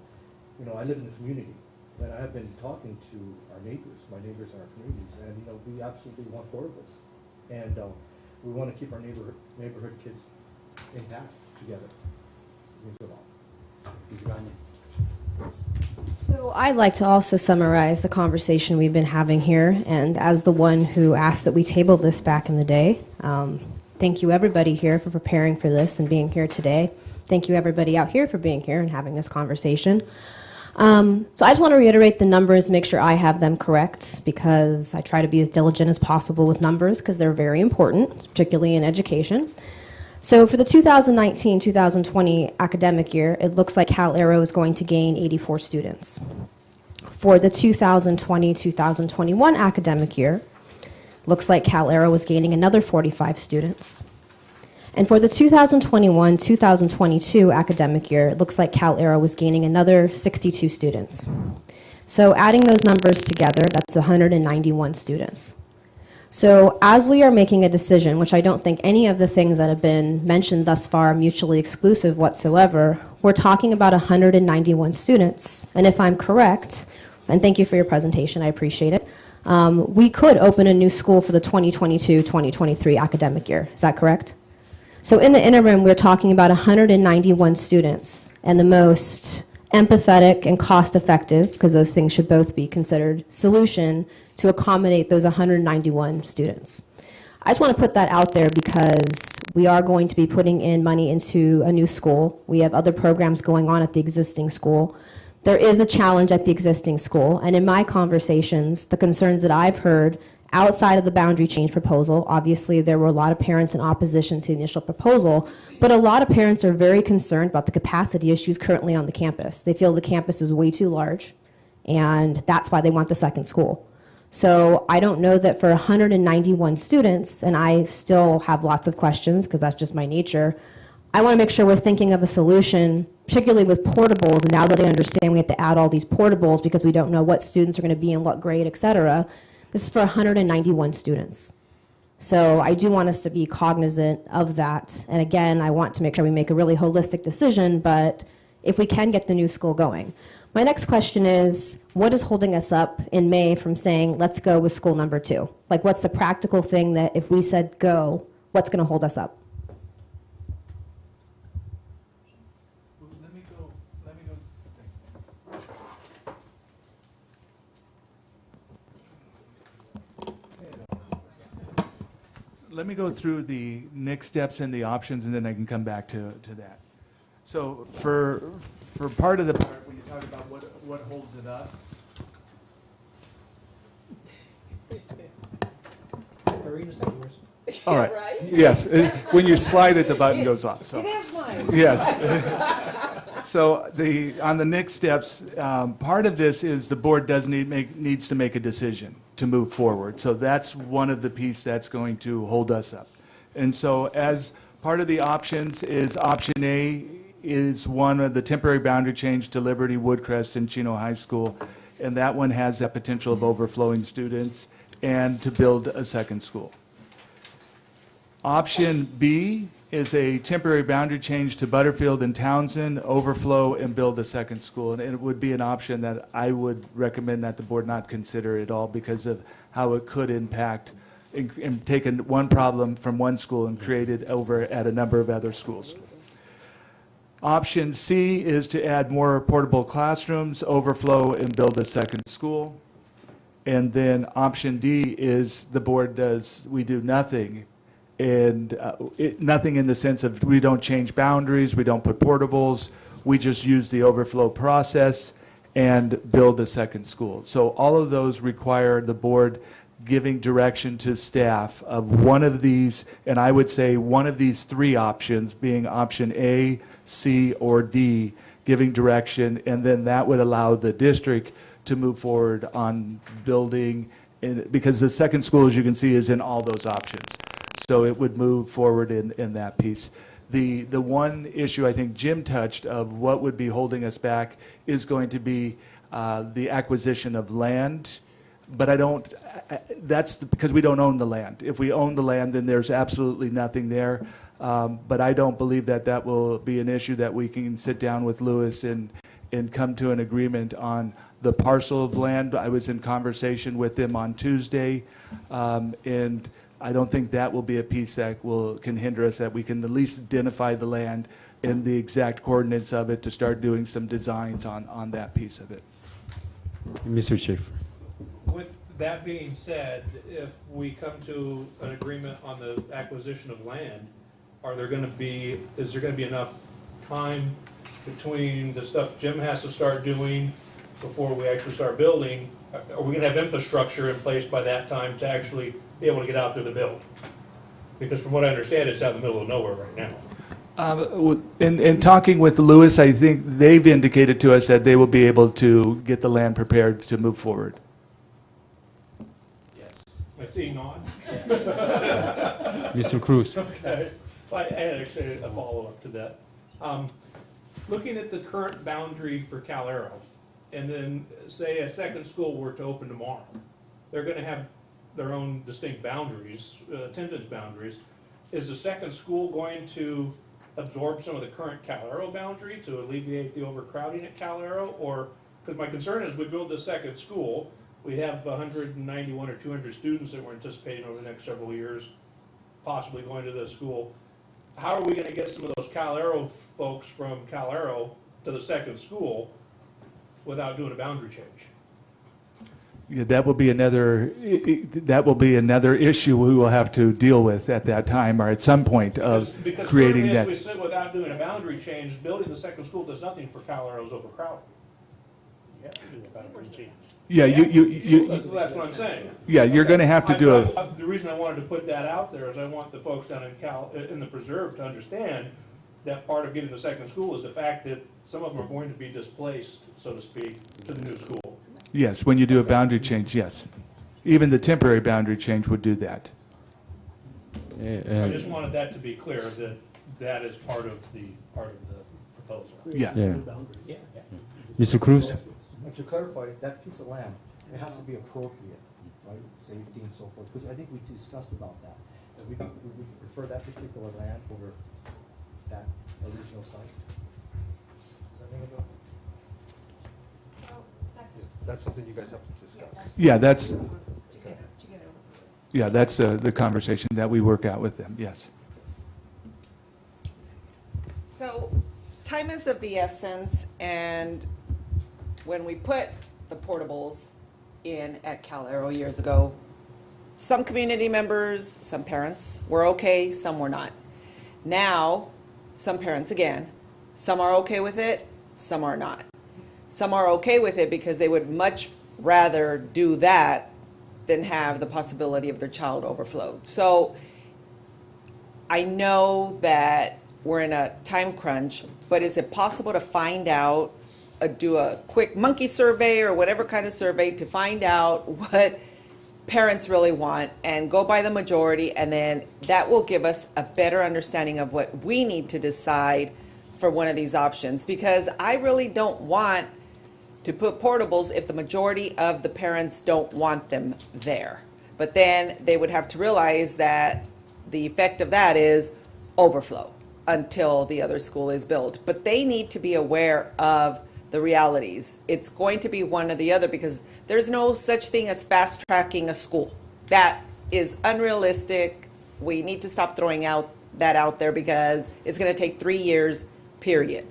S4: I live in the community, and I have been talking to our neighbors, my neighbors in our communities, and, we absolutely want portables. And we want to keep our neighborhood kids intact together. Means a lot.
S7: So I'd like to also summarize the conversation we've been having here, and as the one who asked that we table this back in the day, thank you everybody here for preparing for this and being here today. Thank you everybody out here for being here and having this conversation. So I just want to reiterate the numbers, make sure I have them correct, because I try to be as diligent as possible with numbers because they're very important, particularly in education. So for the 2019-2020 academic year, it looks like Cal Aero is going to gain 84 students. For the 2020-2021 academic year, looks like Cal Aero is gaining another 45 students. And for the 2021-2022 academic year, it looks like Cal Aero was gaining another 62 students. So adding those numbers together, that's 191 students. So as we are making a decision, which I don't think any of the things that have been mentioned thus far are mutually exclusive whatsoever, we're talking about 191 students. And if I'm correct, and thank you for your presentation, I appreciate it, we could open a new school for the 2022-2023 academic year. Is that correct? So in the interim, we're talking about 191 students, and the most empathetic and cost-effective, because those things should both be considered, solution to accommodate those 191 students. I just want to put that out there because we are going to be putting in money into a new school. We have other programs going on at the existing school. There is a challenge at the existing school, and in my conversations, the concerns that I've heard outside of the boundary change proposal, obviously there were a lot of parents in opposition to the initial proposal, but a lot of parents are very concerned about the capacity issues currently on the campus. They feel the campus is way too large, and that's why they want the second school. So I don't know that for 191 students, and I still have lots of questions because that's just my nature, I want to make sure we're thinking of a solution, particularly with portables, and now that I understand we have to add all these portables because we don't know what students are going to be in what grade, et cetera. This is for 191 students. So I do want us to be cognizant of that. And again, I want to make sure we make a really holistic decision, but if we can get the new school going. My next question is, what is holding us up in May from saying, let's go with school number 2? Like, what's the practical thing that if we said go, what's going to hold us up?
S6: Let me go through the next steps and the options, and then I can come back to that. So for part of the part, when you talk about what holds it up, all right. Yes, when you slide it, the button goes off. So.
S3: It is mine.
S6: Yes. So on the next steps, part of this is the board needs to make a decision to move forward. So that's one of the pieces that's going to hold us up. And so as part of the options is option A is one of the temporary boundary change to Liberty, Woodcrest, and Chino High School. And that one has that potential of overflowing students and to build a second school. Option B is a temporary boundary change to Butterfield and Townsend, overflow, and build a second school. And it would be an option that I would recommend that the board not consider at all because of how it could impact and taken one problem from one school and created over at a number of other schools. Option C is to add more portable classrooms, overflow, and build a second school. And then option D is the board we do nothing. And nothing in the sense of we don't change boundaries, we don't put portables, we just use the overflow process and build a second school. So all of those require the board giving direction to staff of one of these, and I would say one of these three options being option A, C, or D, giving direction, and then that would allow the district to move forward on building, because the second school, as you can see, is in all those options. So it would move forward in that piece. The one issue I think Jim touched of what would be holding us back is going to be the acquisition of land. But that's because we don't own the land. If we own the land, then there's absolutely nothing there. But I don't believe that will be an issue that we can sit down with Lewis and come to an agreement on the parcel of land. I was in conversation with them on Tuesday, and I don't think that will be a piece that can hinder us, that we can at least identify the land and the exact coordinates of it to start doing some designs on that piece of it.
S1: Mr. Schaefer.
S9: With that being said, if we come to an agreement on the acquisition of land, is there going to be enough time between the stuff Jim has to start doing before we actually start building? Are we going to have infrastructure in place by that time to actually be able to get out there to build? Because from what I understand, it's out in the middle of nowhere right now.
S6: In talking with Lewis, I think they've indicated to us that they will be able to get the land prepared to move forward.
S9: I see nods.
S1: Mr. Cruz.
S9: Okay. I had actually a follow-up to that. Looking at the current boundary for Cal Aero, and then say a second school were to open tomorrow, they're going to have their own distinct boundaries, attendance boundaries. Is the second school going to absorb some of the current Cal Aero boundary to alleviate the overcrowding at Cal Aero? Or, because my concern is we build the second school, we have 191 or 200 students that we're anticipating over the next several years, possibly going to the school. How are we going to get some of those Cal Aero folks from Cal Aero to the second school without doing a boundary change?
S6: Yeah, that will be another issue we will have to deal with at that time or at some point of
S9: Because
S6: creating
S9: currently,
S6: that.
S9: as we said, without doing a boundary change, building the second school does nothing for Cal Aero's overcrowding. You have to do a boundary change.
S6: Yeah,
S9: That's what I'm saying.
S6: yeah, you're going to have to do
S9: The reason I wanted to put that out there is I want the folks down in the preserve to understand that part of getting the second school is the fact that some of them are going to be displaced, so to speak, to the new school.
S6: Yes, when you do a boundary change, yes. Even the temporary boundary change would do that.
S9: I just wanted that to be clear, that that is part of the proposal.
S6: Yeah.
S1: Yeah.
S11: Yeah.
S1: Mr. Cruz.
S4: And to clarify, that piece of land, it has to be appropriate, right, safety and so forth, because I think we discussed about that. That we prefer that particular land over that original site. Does that ring a bell?
S12: That's something you guys have to discuss.
S6: Yeah, that's the conversation that we work out with them, yes.
S3: So, time is of the essence, and when we put the portables in at Cal Aero years ago, some community members, some parents were okay, some were not. Now, some parents, again, some are okay with it, some are not. Some are okay with it because they would much rather do that than have the possibility of their child overflowed. So I know that we're in a time crunch, but is it possible to find out, do a quick monkey survey or whatever kind of survey to find out what parents really want and go by the majority, and then that will give us a better understanding of what we need to decide for one of these options? Because I really don't want to put portables if the majority of the parents don't want them there. But then they would have to realize that the effect of that is overflow until the other school is built. But they need to be aware of the realities. It's going to be one or the other, because there's no such thing as fast tracking a school. That is unrealistic. We need to stop throwing that out there, because it's going to take 3 years, period.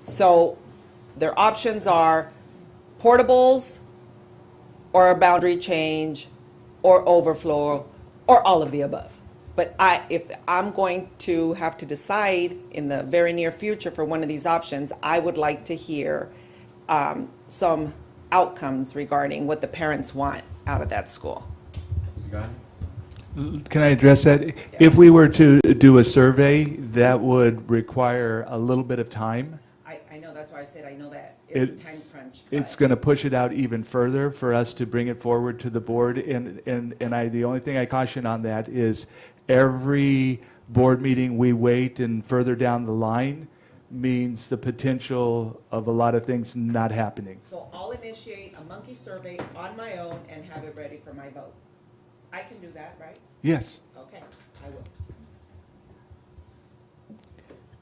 S3: So their options are portables, or a boundary change, or overflow, or all of the above. But if I'm going to have to decide in the very near future for one of these options, I would like to hear some outcomes regarding what the parents want out of that school.
S6: Can I address that? Yeah. If we were to do a survey, that would require a little bit of time.
S3: I know, that's why I said I know that it's a time crunch.
S6: It's
S3: but-
S6: going to push it out even further for us to bring it forward to the board. And the only thing I caution on that is every board meeting we wait and further down the line means the potential of a lot of things not happening.
S3: So I'll initiate a monkey survey on my own and have it ready for my vote. I can do that, right?
S6: Yes.
S3: Okay, I will.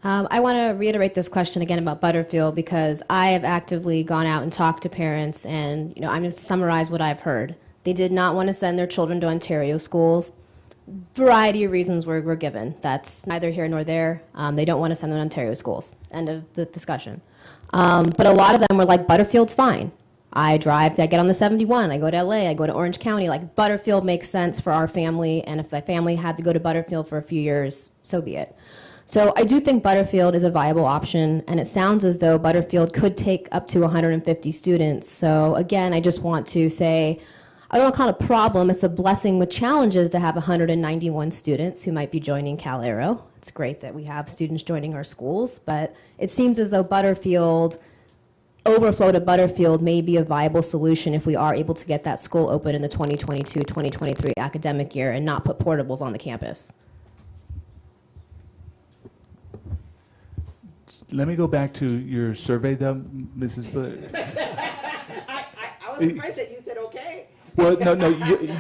S7: I want to reiterate this question again about Butterfield because I have actively gone out and talked to parents, and I'm going to summarize what I've heard. They did not want to send their children to Ontario schools. Variety of reasons were given. That's neither here nor there. They don't want to send them to Ontario schools. End of the discussion. But a lot of them were like, Butterfield's fine. I get on the 71, I go to LA, I go to Orange County. Like, Butterfield makes sense for our family, and if the family had to go to Butterfield for a few years, so be it. So I do think Butterfield is a viable option, and it sounds as though Butterfield could take up to 150 students. So again, I just want to say, I don't want to call it a problem. It's a blessing with challenges to have 191 students who might be joining Cal Aero. It's great that we have students joining our schools, but it seems as though overflow to Butterfield may be a viable solution if we are able to get that school open in the 2022-2023 academic year and not put portables on the campus.
S6: Let me go back to your survey, though, Mrs.
S3: I was surprised that you said okay.
S6: Well, no,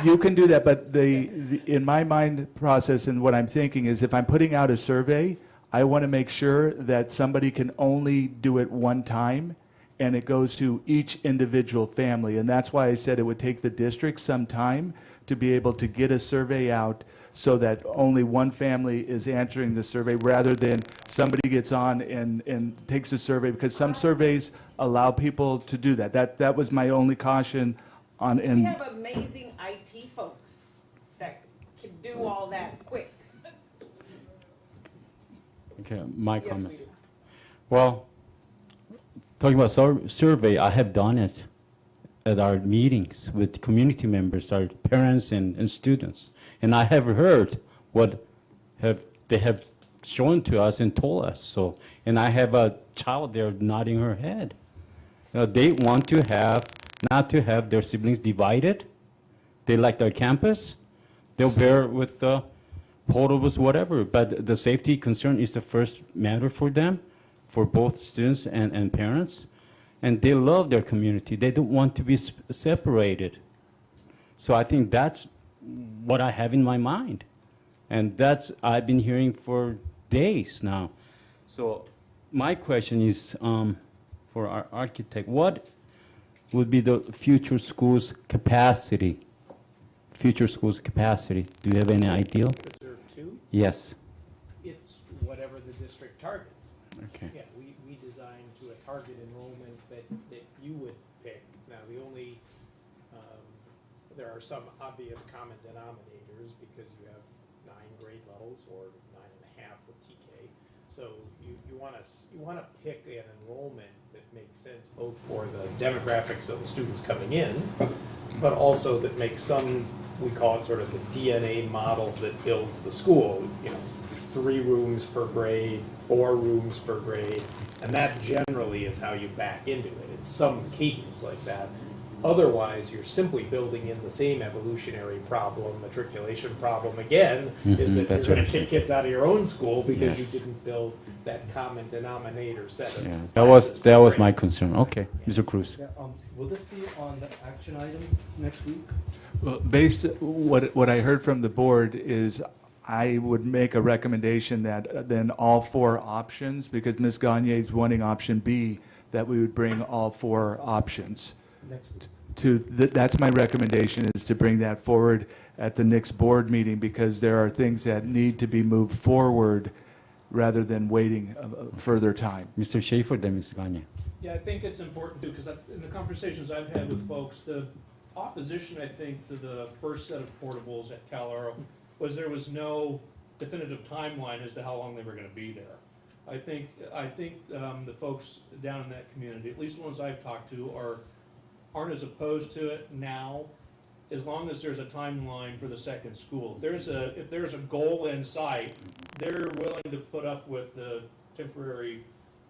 S6: you can do that, but in my mind process and what I'm thinking is if I'm putting out a survey, I want to make sure that somebody can only do it one time and it goes to each individual family. And that's why I said it would take the district some time to be able to get a survey out so that only one family is answering the survey rather than somebody gets on and takes a survey, because some surveys allow people to do that. That was my only caution on.
S3: We
S6: And
S3: have amazing IT folks that can do all that quick.
S1: Okay, my
S3: Yes,
S1: comment.
S3: we do.
S1: Well, talking about survey, I have done it at our meetings with community members, our parents and students. And I have heard what they have shown to us and told us. So, and I have a child there nodding her head. They want to not to have their siblings divided. They like their campus. They'll bear with the portables, whatever. But the safety concern is the first matter for them, for both students and parents. And they love their community. They don't want to be separated. So I think that's what I have in my mind. And that's I've been hearing for days now. So my question is for our architect, what would be the future schools capacity? Future schools capacity. Do you have any idea?
S11: Reserve two,
S1: Yes.
S11: it's whatever the district targets.
S1: Okay.
S11: Yeah, we design to a target enrollment that you would pick. Now, there are some obvious common denominators because you have 9 grade levels or 9.5 with TK. So you want to pick an enrollment that makes sense both for the demographics of the students coming in, but also that makes some, we call it sort of the DNA model that builds the school. 3 rooms per grade, 4 rooms per grade, and that generally is how you back into it. It's some cadence like that. Otherwise, you're simply building in the same evolutionary problem, matriculation problem again, is that
S1: that's
S11: you're going
S1: what
S11: to
S1: I'm
S11: kick kids out of your own school because
S1: Yes.
S11: you didn't build that common denominator set of
S1: Yeah,
S11: classes
S1: that
S11: per
S1: was
S11: grade.
S1: my concern. Okay, Mr. Cruz.
S4: Yeah, will this be on the action item next week?
S6: well, based what I heard from the board is I would make a recommendation that then all 4 options, because Ms. Gagne is wanting option B, that we would bring all 4 options.
S4: Next week.
S6: That's my recommendation, is to bring that forward at the next board meeting, because there are things that need to be moved forward rather than waiting a further time.
S1: Mr. Schaefer, then Ms. Gagne.
S9: Yeah, I think it's important too, because in the conversations I've had with folks, the opposition, I think, to the first set of portables at Cal Aero was there was no definitive timeline as to how long they were going to be there. I think the folks down in that community, at least the ones I've talked to, aren't as opposed to it now, as long as there's a timeline for the second school. If there's a goal in sight, they're willing to put up with the temporary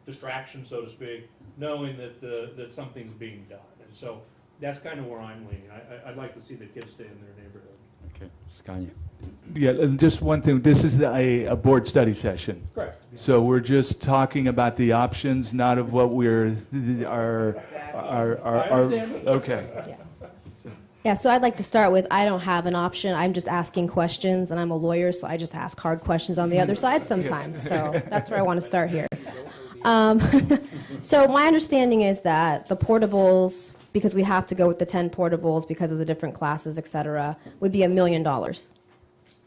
S9: distraction, so to speak, knowing that that something's being done. And so that's kind of where I'm leaning. I'd like to see the kids stay in their neighborhood.
S1: Okay, Scania.
S6: Yeah, and just one thing, this is a board study session.
S9: Correct.
S6: So we're just talking about the options, not of what we're, our,
S9: I understand.
S6: okay.
S7: Yeah, so I'd like to start with, I don't have an option. I'm just asking questions, and I'm a lawyer, so I just ask hard questions on the other side sometimes. So that's where I want to start here. So my understanding is that the portables, because we have to go with the 10 portables because of the different classes, et cetera, would be $1 million.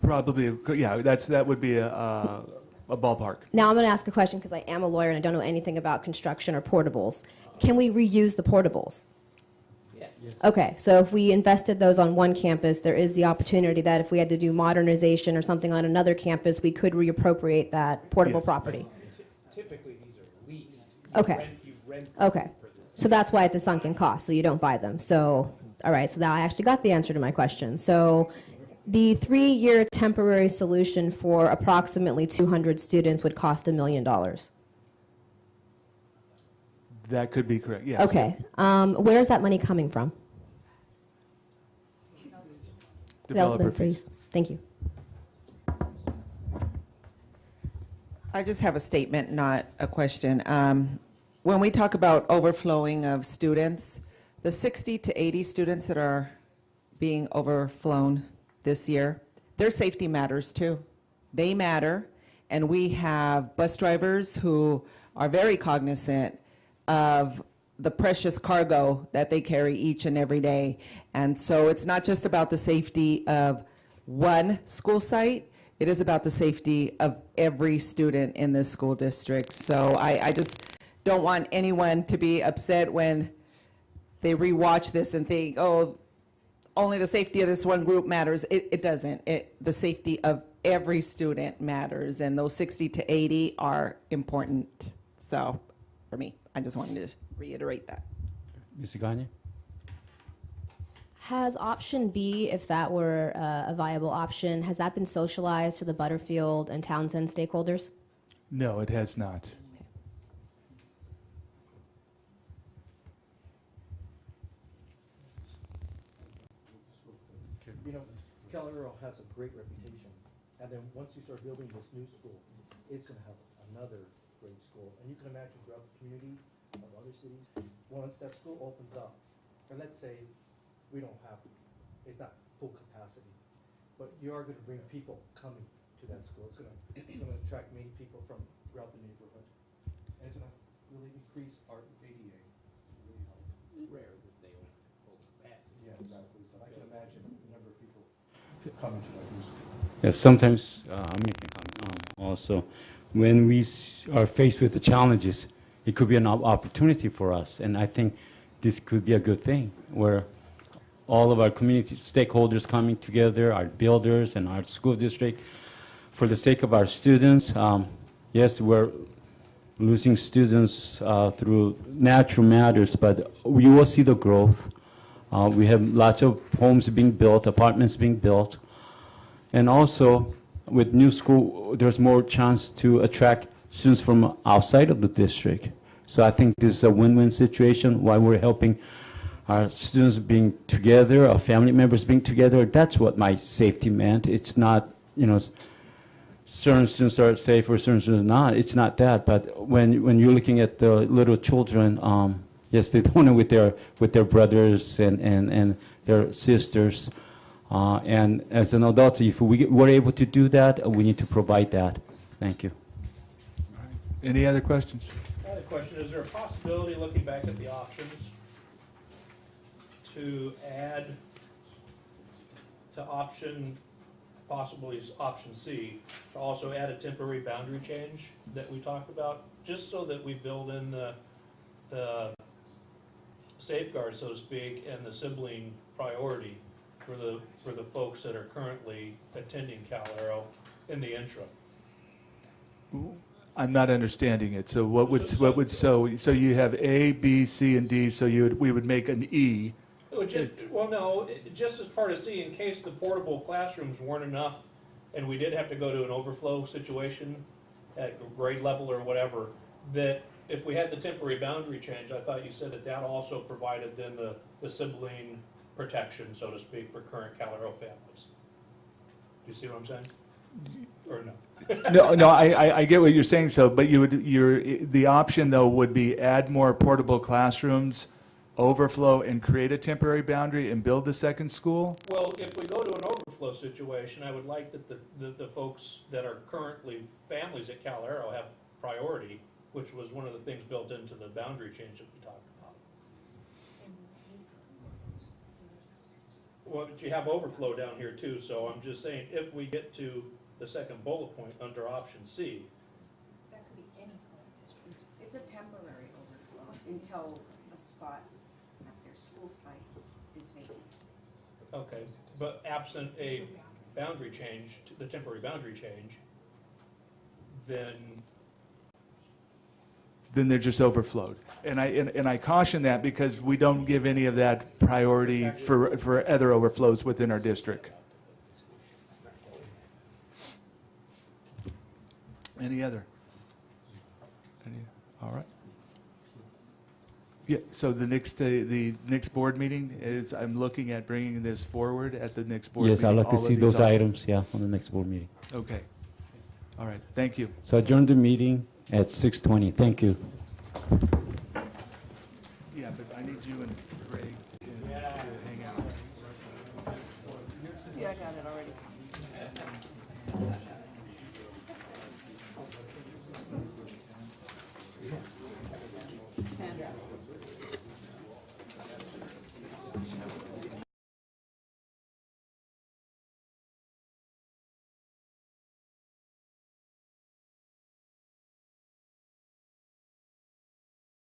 S6: Probably, yeah, that would be a ballpark.
S7: Now I'm going to ask a question because I am a lawyer and I don't know anything about construction or portables. Can we reuse the portables?
S3: Yes.
S7: Okay, so if we invested those on one campus, there is the opportunity that if we had to do modernization or something on another campus, we could reappropriate that portable
S6: Yes.
S7: property.
S11: Typically, these are leased.
S7: Okay.
S11: You rent
S7: Okay.
S11: for this.
S7: So that's why it's a sunken cost, so you don't buy them. So, all right, so now I actually got the answer to my question. So the 3-year temporary solution for approximately 200 students would cost $1 million.
S6: That could be correct, yes.
S7: Okay. Where is that money coming from?
S6: Developer fees.
S7: Thank you.
S3: I just have a statement, not a question. When we talk about overflowing of students, the 60 to 80 students that are being overflown this year, their safety matters too. They matter, and we have bus drivers who are very cognizant of the precious cargo that they carry each and every day. And so it's not just about the safety of one school site, it is about the safety of every student in this school district. So I just don't want anyone to be upset when they rewatch this and think, oh, only the safety of this one group matters. It doesn't. The safety of every student matters, and those 60 to 80 are important. So for me, I just wanted to reiterate that.
S1: Mr. Gagne?
S7: Has option B, if that were a viable option, has that been socialized to the Butterfield and Townsend stakeholders?
S6: No, it has not.
S4: You know, Calero has a great reputation, and then once you start building this new school, it's gonna have another great school. And you can imagine throughout the community of other cities, once that school opens up, and let's say we don't have, it's not full capacity, but you are gonna bring people coming to that school. It's gonna attract many people from throughout the neighborhood. And it's gonna really increase our ADA.
S11: Rare that they will full capacity.
S4: Yeah, exactly. So I can imagine the number of people coming to that new school.
S1: Yes, sometimes, I'm making a comment also, when we are faced with the challenges, it could be an opportunity for us. And I think this could be a good thing, where all of our community stakeholders coming together, our builders and our school district, for the sake of our students. Yes, we're losing students through natural matters, but we will see the growth. We have lots of homes being built, apartments being built. And also, with new school, there's more chance to attract students from outside of the district. So I think this is a win-win situation, while we're helping our students being together, our family members being together. That's what my safety meant. It's not, you know, certain students are safe or certain students are not. It's not that. But when you're looking at the little children, yes, they don't know with their brothers and their sisters. And as an adult, if we were able to do that, we need to provide that. Thank you.
S6: Any other questions?
S9: I had a question. Is there a possibility, looking back at the options, to add to option, possibly option C, to also add a temporary boundary change that we talked about, just so that we build in the safeguard, so to speak, and the sibling priority for the folks that are currently attending Cal Aero in the interim?
S6: I'm not understanding it. So so you have A, B, C, and D, so we would make an E.
S9: Just as part of C, in case the portable classrooms weren't enough, and we did have to go to an overflow situation at grade level or whatever, that if we had the temporary boundary change, I thought you said that that also provided then the sibling protection, so to speak, for current Cal Arrow families. Do you see what I'm saying? Or no?
S6: No, I get what you're saying, so, but the option though would be add more portable classrooms, overflow, and create a temporary boundary and build a second school?
S9: Well, if we go to an overflow situation, I would like that the folks that are currently families at Cal Arrow have priority, which was one of the things built into the boundary change that we talked about. Well, but you have overflow down here too, so I'm just saying, if we get to the second bullet point under option C,
S13: That could be any school district. It's a temporary overflow until a spot at their school site is vacant.
S9: okay, but absent a boundary change, the temporary boundary change, then
S6: They're just overflowed. And I caution that because we don't give any of that priority for other overflows within our district. Any other? All right. Yeah, so the next board meeting is, I'm looking at bringing this forward at the next board meeting.
S1: Yes, I'd like to
S6: all of
S1: see
S6: these
S1: those
S6: options.
S1: items, yeah, on the next board meeting.
S6: Okay. All right, thank you.
S1: So adjourn the meeting at 6:20. Thank you.
S6: Yeah, but I need you and Greg to hang out.
S3: Yeah, I got it already.